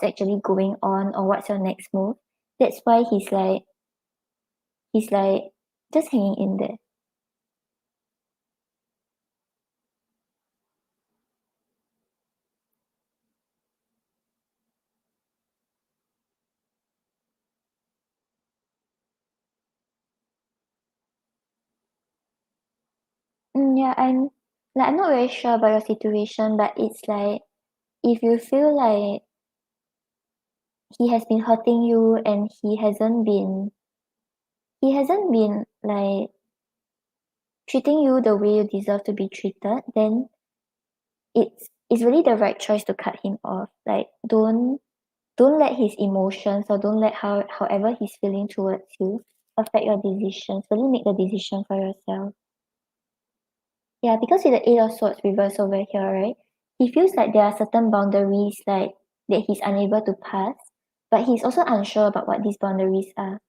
actually going on or what's your next move. That's why he's like just hanging in there. Yeah, I'm not very sure about your situation, but it's like if you feel like he has been hurting you and he hasn't been like treating you the way you deserve to be treated, then it's really the right choice to cut him off. Like don't let his emotions or don't let however he's feeling towards you affect your decisions. Really make the decision for yourself. Yeah, because with the Eight of Swords reversed over here, right? He feels like there are certain boundaries like that he's unable to pass, but he's also unsure about what these boundaries are.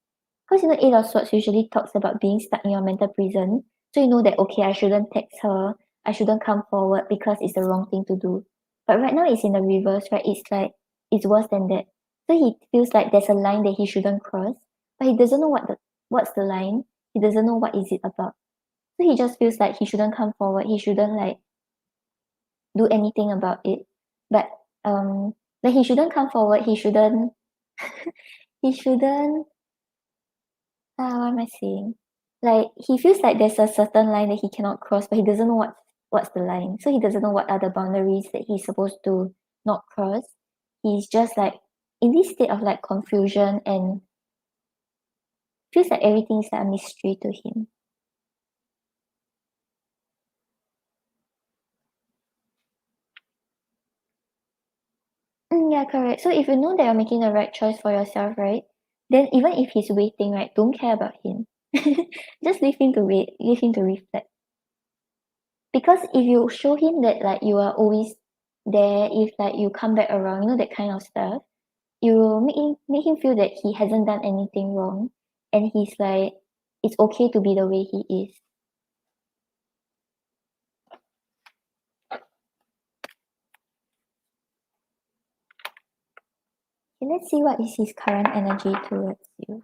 Because Eight of Swords usually talks about being stuck in your mental prison. So you know that, okay, I shouldn't text her, I shouldn't come forward because it's the wrong thing to do. But right now it's in the reverse, right? It's like, it's worse than that. So he feels like there's a line that he shouldn't cross, but he doesn't know what's the line. He doesn't know what is it about. So he just feels like he shouldn't come forward. He shouldn't like do anything about it. But like he shouldn't come forward. He shouldn't. He shouldn't. What am I saying? Like he feels like there's a certain line that he cannot cross, but he doesn't know what's the line. So he doesn't know what are the boundaries that he's supposed to not cross. He's just like in this state of like confusion and feels like everything is like a mystery to him. Yeah, correct. So if you know that you're making the right choice for yourself, right? Then even if he's waiting, right, don't care about him. Just leave him to wait, leave him to reflect. Because if you show him that like you are always there, if like you come back around, you know, that kind of stuff, you will make him feel that he hasn't done anything wrong and he's like it's okay to be the way he is. Okay, let's see what is his current energy towards you.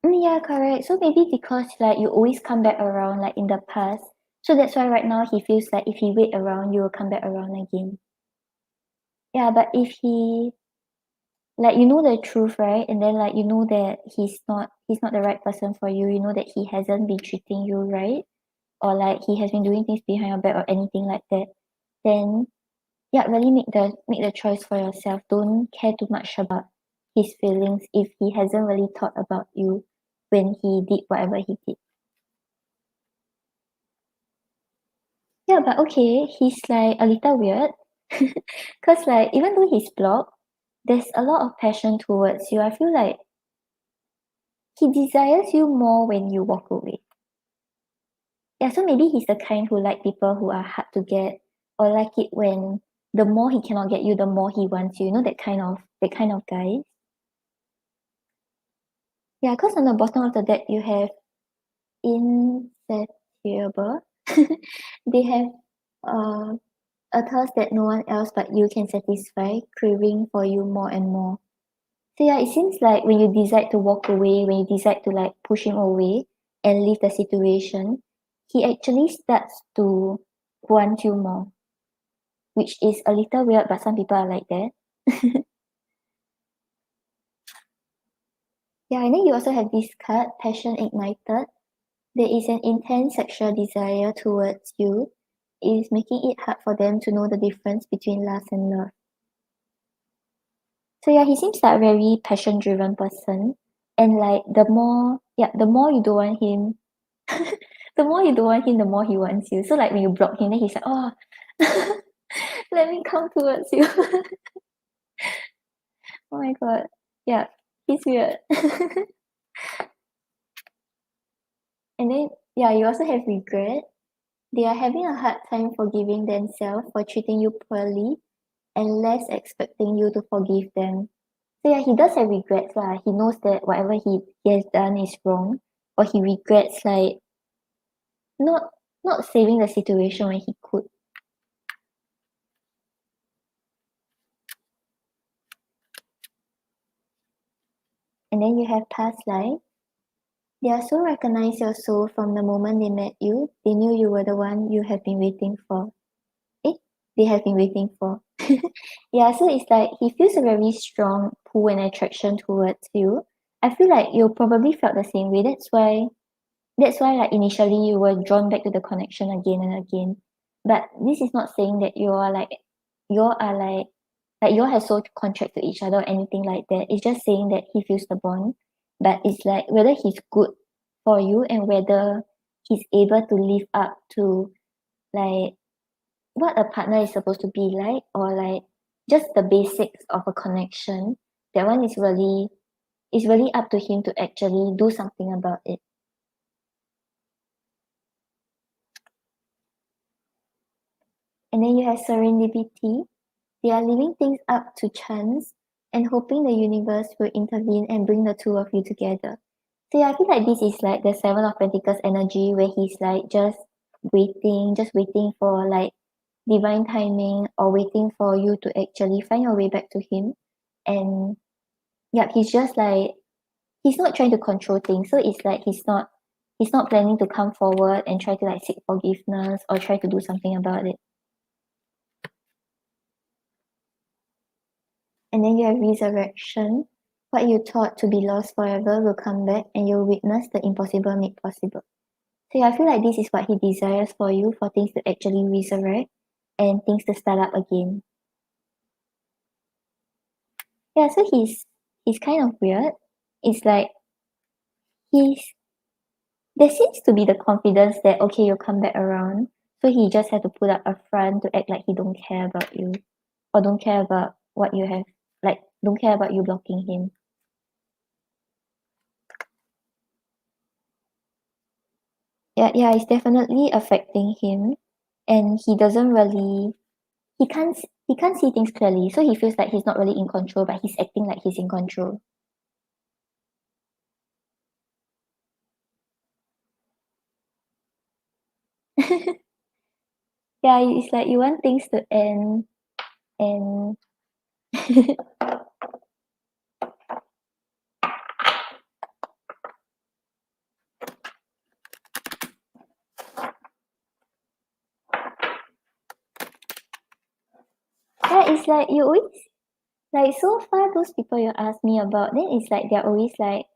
Yeah, correct. So maybe because like you always come back around like in the past. So that's why right now he feels like if he wait around, you will come back around again. Yeah, but if he like you know the truth, right? And then like you know that he's not the right person for you. You know that he hasn't been treating you right, or like he has been doing things behind your back or anything like that. Then yeah, really make the choice for yourself. Don't care too much about his feelings if he hasn't really thought about you when he did whatever he did. Yeah, but okay, he's like a little weird. Cause like even though he's blocked, there's a lot of passion towards you. I feel like he desires you more when you walk away. Yeah, so maybe he's the kind who like people who are hard to get or like it when the more he cannot get you, the more he wants you. You know that kind of guy. Yeah, because on the bottom of the deck you have insatiable. They have uh, a thirst that no one else but you can satisfy, craving for you more and more. So yeah, it seems like when you decide to walk away, when you decide to like push him away and leave the situation, he actually starts to want you more, which is a little weird, but some people are like that. Yeah, and then you also have this card, Passion Ignited. There is an intense sexual desire towards you. It is making it hard for them to know the difference between lust and love. So yeah, he seems like a very passion driven person. And like the more you don't want him, the more you don't want him, the more he wants you. So like when you block him, then he's like, oh, Let me come towards you. Oh my god. Yeah, he's weird. And then, yeah, you also have regret. They are having a hard time forgiving themselves for treating you poorly and less expecting you to forgive them. So yeah, he does have regrets lah. He knows that whatever he has done is wrong, or he regrets like not not saving the situation when he could. And then you have past life. They also recognize your soul from the moment they met you. They knew you were the one you have been waiting for. Eh? They have been waiting for. Yeah, so it's like he feels a very strong pull and attraction towards you. I feel like you probably felt the same way. That's why like initially you were drawn back to the connection again and again. But this is not saying that you all are like you all have soul contract to each other or anything like that. It's just saying that he feels the bond. But it's like whether he's good for you and whether he's able to live up to like what a partner is supposed to be like, or like just the basics of a connection. That one is really up to him to actually do something about it. And then you have serendipity. They are leaving things up to chance and hoping the universe will intervene and bring the two of you together. So yeah, I feel like this is like the Seven of Pentacles energy where he's like just waiting for like divine timing or waiting for you to actually find your way back to him. And yeah, he's just like he's not trying to control things. So it's like he's not planning to come forward and try to like seek forgiveness or try to do something about it. And then you have resurrection. What you thought to be lost forever will come back and you'll witness the impossible made possible. So yeah, I feel like this is what he desires for you, for things to actually resurrect and things to start up again. Yeah, so he's kind of weird. It's like he's there seems to be the confidence that okay, you'll come back around. So he just had to put up a front to act like he don't care about you. Or don't care about what you have, like don't care about you blocking him. Yeah, it's definitely affecting him, and he can't see things clearly, so he feels like he's not really in control, but he's acting like he's in control. Yeah, it's like you want things to end, and yeah, it's like you always like so far those people you ask me about, then it's like they're always like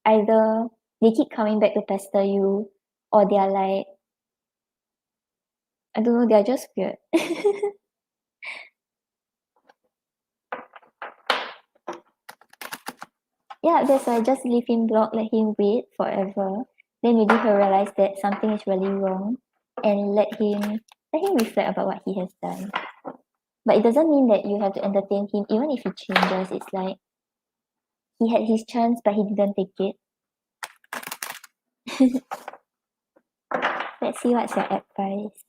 either they keep coming back to pester you, or they're like I don't know, they're just weird. Yeah, that's why just leave him block, let him wait forever. Then maybe he'll realize that something is really wrong and let him reflect about what he has done. But it doesn't mean that you have to entertain him, even if he changes. It's like he had his chance but he didn't take it. Let's see what's your advice.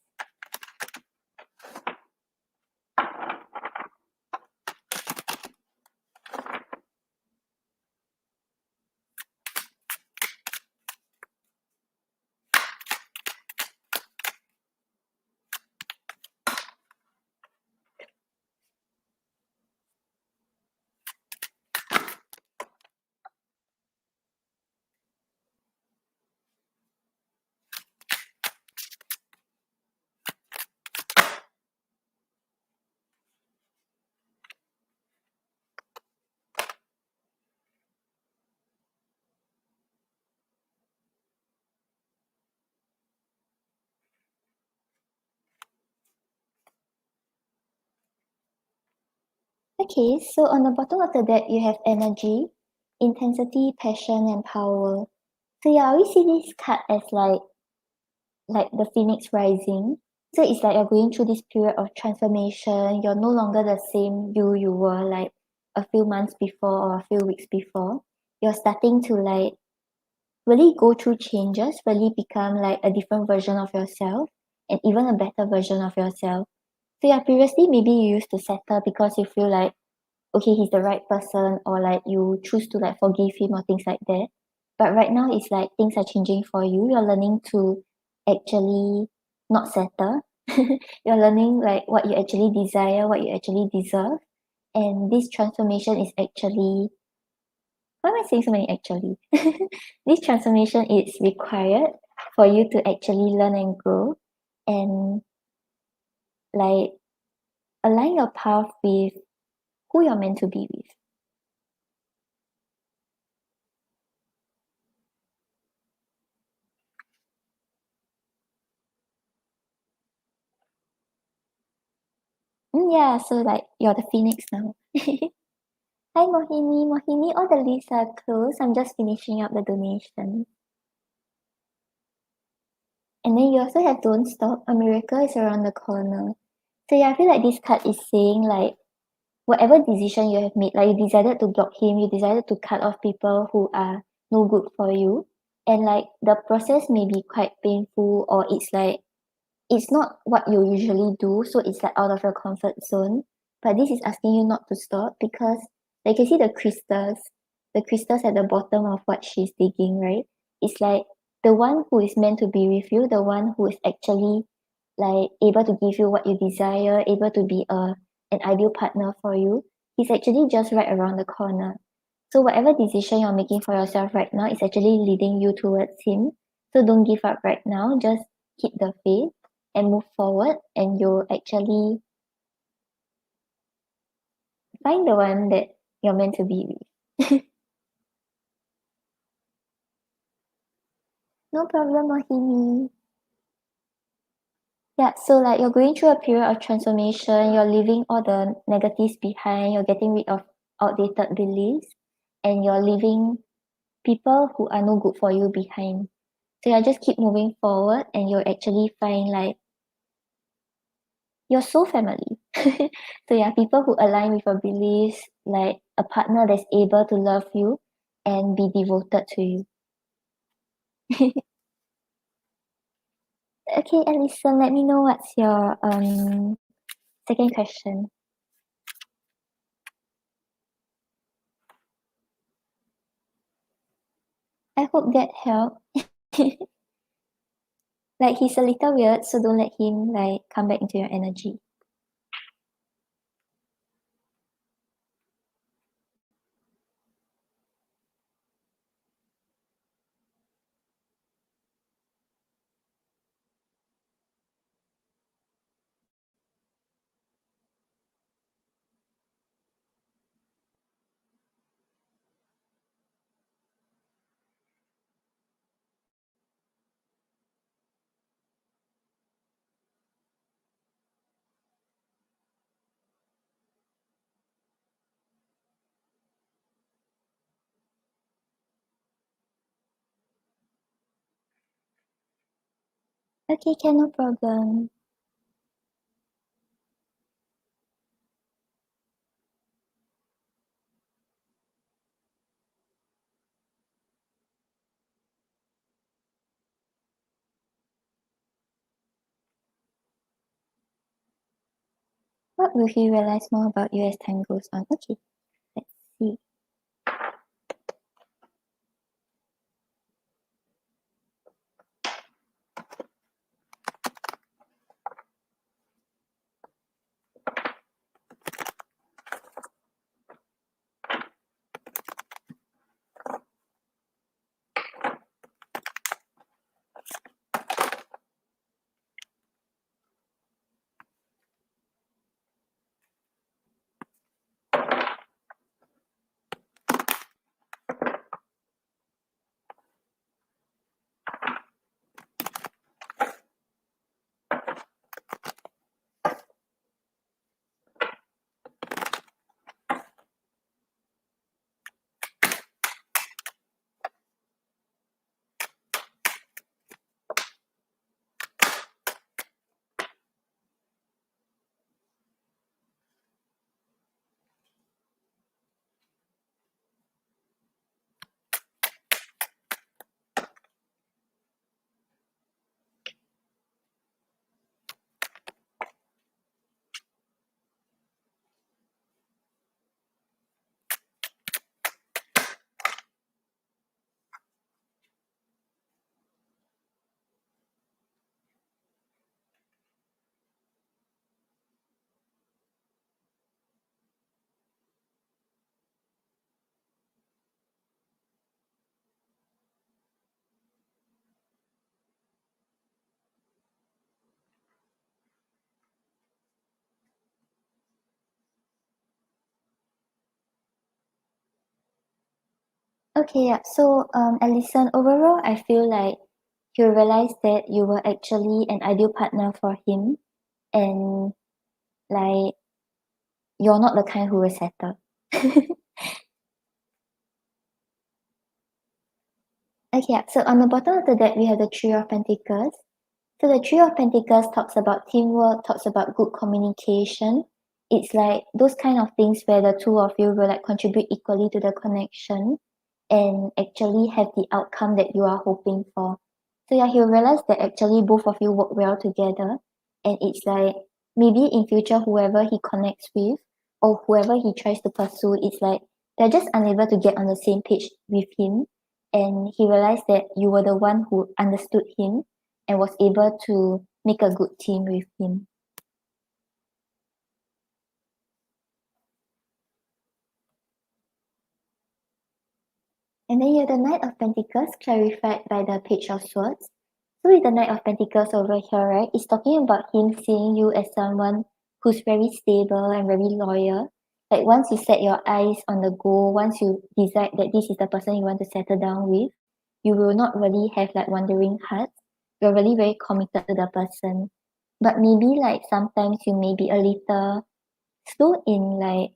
Okay, so on the bottom of the deck you have energy, intensity, passion, and power. So yeah, I always see this card as like the phoenix rising. So it's like you're going through this period of transformation. You're no longer the same you were like a few months before or a few weeks before. You're starting to like really go through changes, really become like a different version of yourself and even a better version of yourself. So yeah, previously maybe you used to settle because you feel like, okay, he's the right person, or like you choose to like forgive him or things like that. But right now it's like things are changing for you. You're learning to actually not settle. You're learning like what you actually desire, what you actually deserve. And this transformation is actually, why am I saying so many actually? This transformation is required for you to actually learn and grow and like align your path with who you're meant to be with. Yeah, so like you're the phoenix now. Hi Mohini, Mohini, all the lists are closed. I'm just finishing up the donation. And then you also have Don't Stop. A miracle is around the corner. So yeah, I feel like this card is saying like whatever decision you have made, like you decided to block him, you decided to cut off people who are no good for you. And like the process may be quite painful, or it's like it's not what you usually do, so it's like out of your comfort zone. But this is asking you not to stop because like you can see the crystals at the bottom of what she's digging, right? It's like the one who is meant to be with you, the one who is actually like able to give you what you desire, able to be an ideal partner for you, he's actually just right around the corner. So whatever decision you're making for yourself right now is actually leading you towards him. So don't give up right now. Just keep the faith and move forward, and you'll actually find the one that you're meant to be with. No problem, Mohini. Yeah, so like you're going through a period of transformation, you're leaving all the negatives behind, you're getting rid of outdated beliefs, and you're leaving people who are no good for you behind. So yeah, just keep moving forward and you'll actually find like your soul family. So yeah, people who align with your beliefs, like a partner that's able to love you and be devoted to you. Okay, Alison, let me know what's your second question. I hope that helped. Like he's a little weird, so don't let him like come back into your energy. Okay, can, no problem. What will he realize more about you as time goes on? Okay, let's see. Okay, yeah. So, Alison, overall, I feel like you realized that you were actually an ideal partner for him, and like you're not the kind who will settle. Okay, yeah. So on the bottom of the deck, we have the Three of Pentacles. So the Three of Pentacles talks about teamwork, talks about good communication. It's like those kind of things where the two of you will like contribute equally to the connection and actually have the outcome that you are hoping for. So yeah, he'll realize that actually both of you work well together, and it's like maybe in future whoever he connects with or whoever he tries to pursue, it's like they're just unable to get on the same page with him, and he realized that you were the one who understood him and was able to make a good team with him. And then you have the Knight of Pentacles clarified by the Page of Swords. So with the Knight of Pentacles over here, right, it's talking about him seeing you as someone who's very stable and very loyal. Like once you set your eyes on the goal, once you decide that this is the person you want to settle down with, you will not really have like wandering hearts. You're really very committed to the person. But maybe like sometimes you may be a little slow in like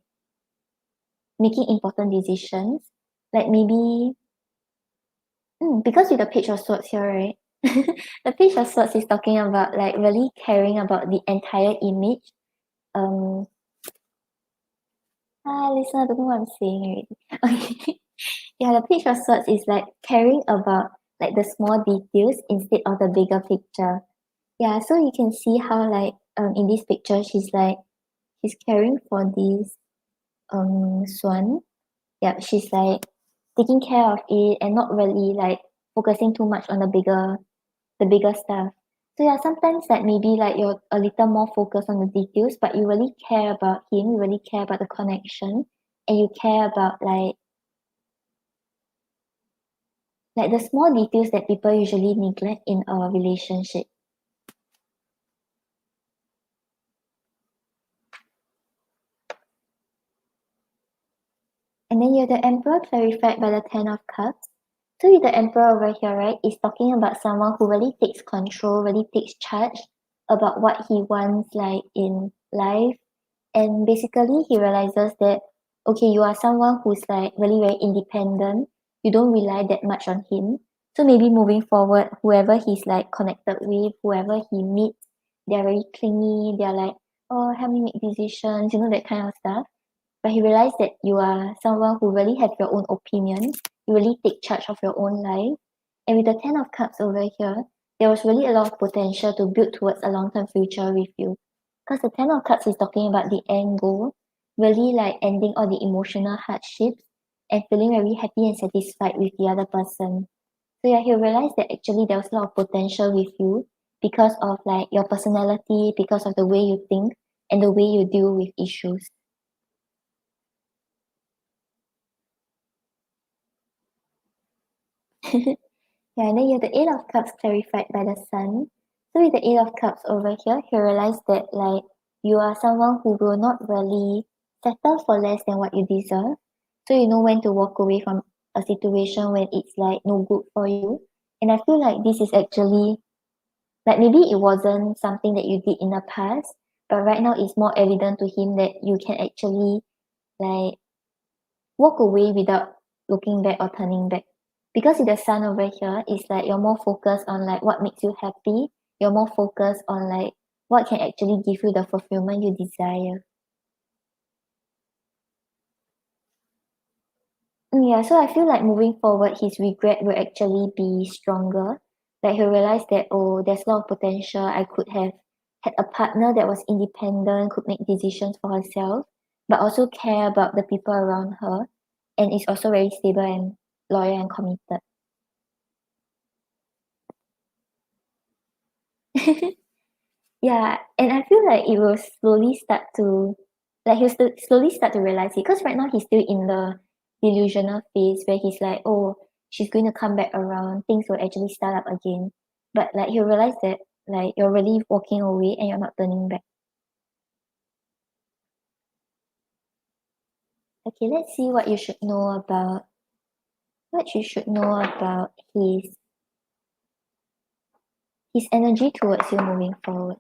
making important decisions. Like maybe because with the Page of Swords here, right? The Page of Swords is talking about like really caring about the entire image. Um, listen, I don't know what I'm saying already. Okay. Yeah, the Page of Swords is like caring about like the small details instead of the bigger picture. Yeah, so you can see how like in this picture she's caring for this swan. Yeah, she's like taking care of it and not really like focusing too much on the bigger stuff. So yeah, sometimes like maybe like you're a little more focused on the details, but you really care about him, you really care about the connection, and you care about like the small details that people usually neglect in a relationship. And then you have the Emperor clarified by the Ten of Cups. So with the Emperor over here, right, is talking about someone who really takes control, really takes charge about what he wants like in life. And basically he realizes that okay, you are someone who's like really very independent. You don't rely that much on him. So maybe moving forward, whoever he's like connected with, whoever he meets, they're very clingy, they're like, oh, help me make decisions, that kind of stuff. But he realized that you are someone who really have your own opinion. You really take charge of your own life. And with the Ten of Cups over here, there was really a lot of potential to build towards a long-term future with you. Because the Ten of Cups is talking about the end goal, really like ending all the emotional hardships and feeling very happy and satisfied with the other person. So yeah, he realized that actually there was a lot of potential with you because of like your personality, because of the way you think, and the way you deal with issues. Yeah, and then you have the Eight of Cups clarified by the Sun. So with the Eight of Cups over here, he realized that like you are someone who will not really settle for less than what you deserve. So you know when to walk away from a situation when it's like no good for you. And I feel like this is actually like maybe it wasn't something that you did in the past, but right now it's more evident to him that you can actually like walk away without looking back or turning back. Because with the sun over here, it's like you're more focused on like what makes you happy. You're more focused on like what can actually give you the fulfillment you desire. Yeah, so I feel like moving forward, his regret will actually be stronger. Like he'll realize that, oh, there's a lot of potential. I could have had a partner that was independent, could make decisions for herself, but also care about the people around her, and is also very stable and loyal and committed. Yeah, and I feel like it will slowly start to like he'll slowly start to realize it because right now he's still in the delusional phase where he's like, oh, she's going to come back around, things will actually start up again. But like he'll realize that like you're really walking away and you're not turning back. Okay, let's see what you should know about what you should know about his energy towards you moving forward.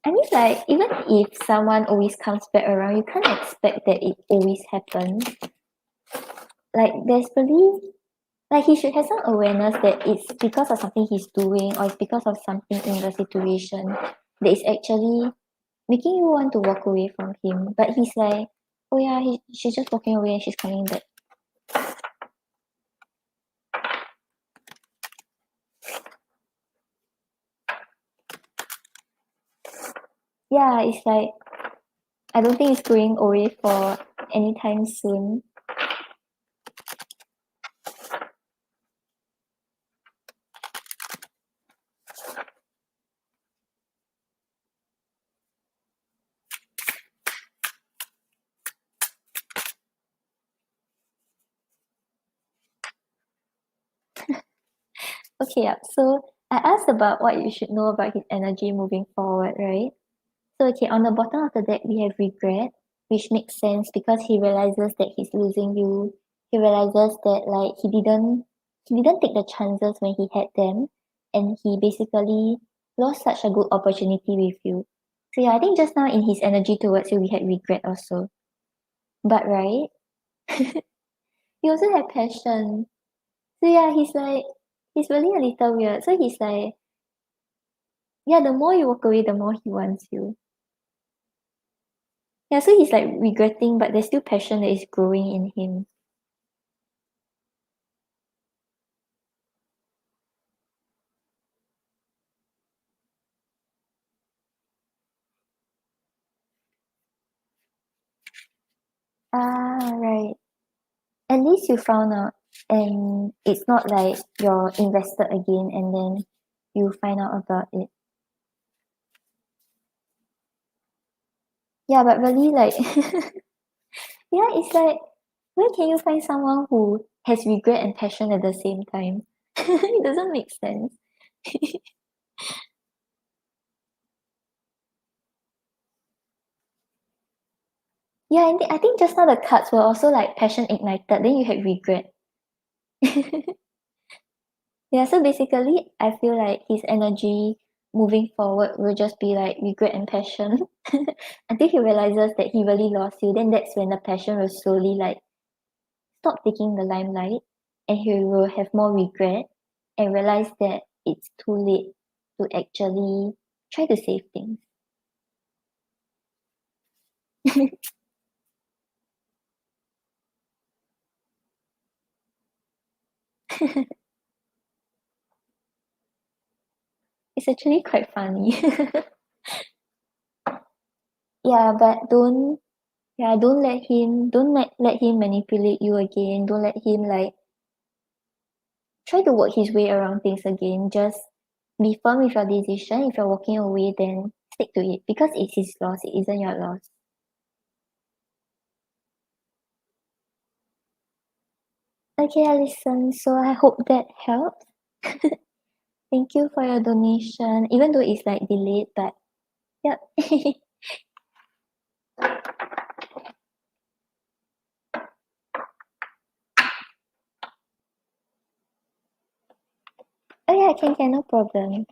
I mean, like, even if someone always comes back around, you can't expect that it always happens. Like, there's really, like, he should have some awareness that it's because of something he's doing or it's because of something in the situation that is actually making you want to walk away from him. But he's like, oh yeah, she's just walking away and she's coming back. Yeah, it's like, I don't think it's going away for anytime soon. Okay, yeah. So I asked about what you should know about his energy moving forward, right? So okay, on the bottom of the deck we have regret, which makes sense because he realizes that he's losing you. He realizes that like he didn't take the chances when he had them, and he basically lost such a good opportunity with you. So yeah, I think just now in his energy towards you we had regret also. But right, he also had passion. So yeah, he's really a little weird. So he's like, yeah, the more you walk away, the more he wants you. Yeah, so he's like regretting, but there's still passion that is growing in him. Ah, right. At least you found out, and it's not like you're invested again and then you find out about it. Yeah, but really like yeah, it's like where can you find someone who has regret and passion at the same time? It doesn't make sense. Yeah, and I think just now the cards were also like passion ignited, then you had regret. Yeah, so basically, I feel like his energy moving forward will just be like regret and passion until he realizes that he really lost you. Then that's when the passion will slowly like stop taking the limelight, and he will have more regret and realize that it's too late to actually try to save things. It's actually quite funny. Yeah, but don't let him manipulate you again. Don't let him like try to work his way around things again. Just be firm with your decision. If you're walking away, then stick to it because it's his loss, it isn't your loss. Okay, Alison, so I hope that helps. Thank you for your donation, even though it's like delayed, but yep. Oh yeah, can, no problem.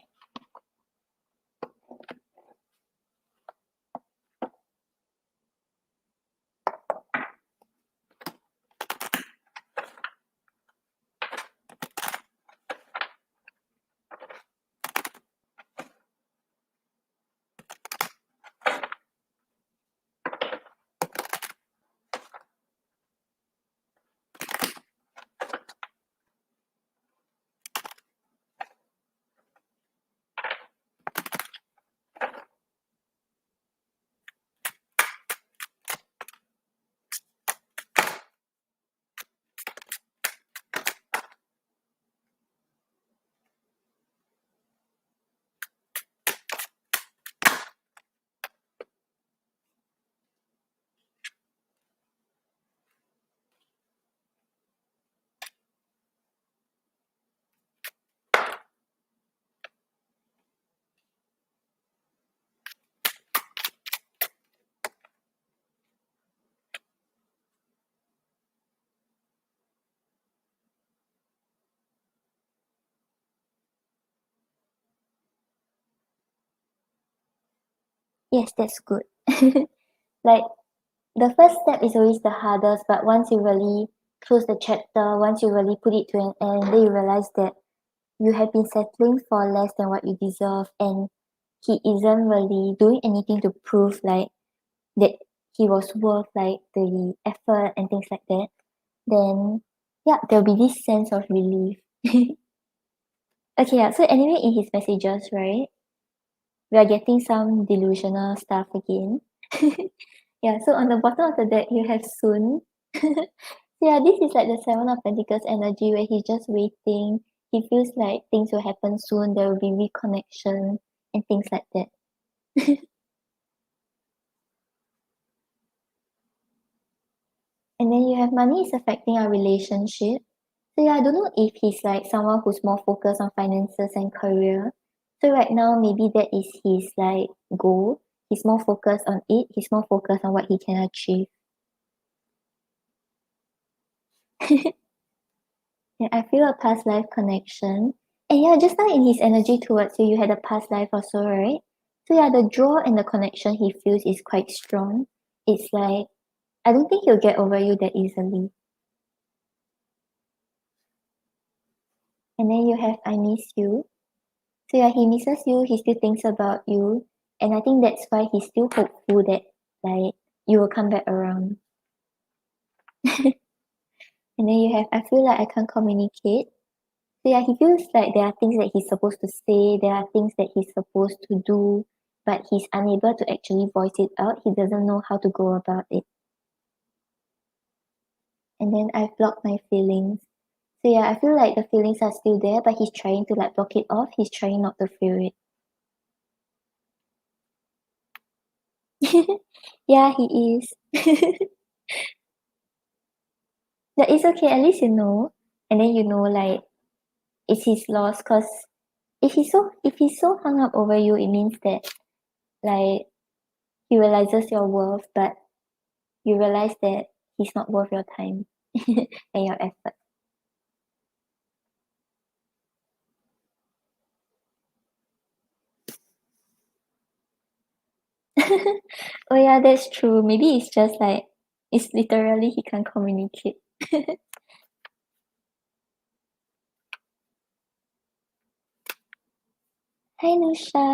Yes, that's good. Like, the first step is always the hardest, but once you really close the chapter, once you really put it to an end, then you realize that you have been settling for less than what you deserve, and he isn't really doing anything to prove like that he was worth like the effort and things like that, then yeah, there'll be this sense of relief. Okay, yeah, so anyway, in his messages, right, we are getting some delusional stuff again. Yeah, so on the bottom of the deck, you have soon. Yeah, this is like the Seven of Pentacles energy where he's just waiting. He feels like things will happen soon, there will be reconnection and things like that. And then you have money is affecting our relationship. So yeah, I don't know if he's like someone who's more focused on finances and career. So right now, maybe that is his like goal. He's more focused on it. He's more focused on what he can achieve. Yeah, I feel a past life connection. And yeah, just now in his energy towards you, you had a past life also, right? So yeah, the draw and the connection he feels is quite strong. It's like, I don't think he'll get over you that easily. And then you have I miss you. So yeah, he misses you, he still thinks about you. And I think that's why he's still hopeful that like you will come back around. And then you have I feel like I can't communicate. So yeah, he feels like there are things that he's supposed to say, there are things that he's supposed to do, but he's unable to actually voice it out. He doesn't know how to go about it. And then I've blocked my feelings. So yeah, I feel like the feelings are still there, but he's trying to like block it off. He's trying not to feel it. Yeah, he is. But it's okay, at least you know. And then you know like it's his loss because if he's so hung up over you, it means that like he realizes your worth, but you realize that he's not worth your time and your effort. Oh yeah, that's true. Maybe it's just like it's literally he can't communicate. Hi Nusha.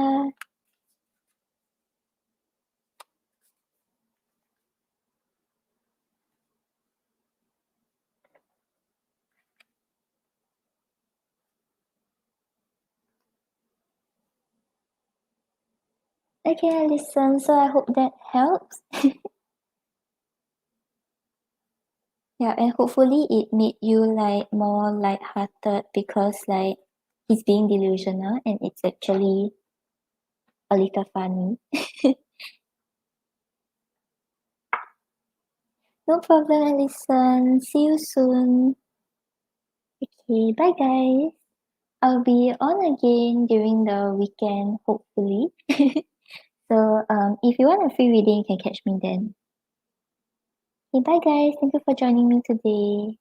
Okay, I listen, so I hope that helps. Yeah, and hopefully it made you like more lighthearted because like he's being delusional and it's actually a little funny. No problem, Alison. See you soon. Okay, bye guys. I'll be on again during the weekend, hopefully. So if you want a free reading, you can catch me then. Okay, bye guys. Thank you for joining me today.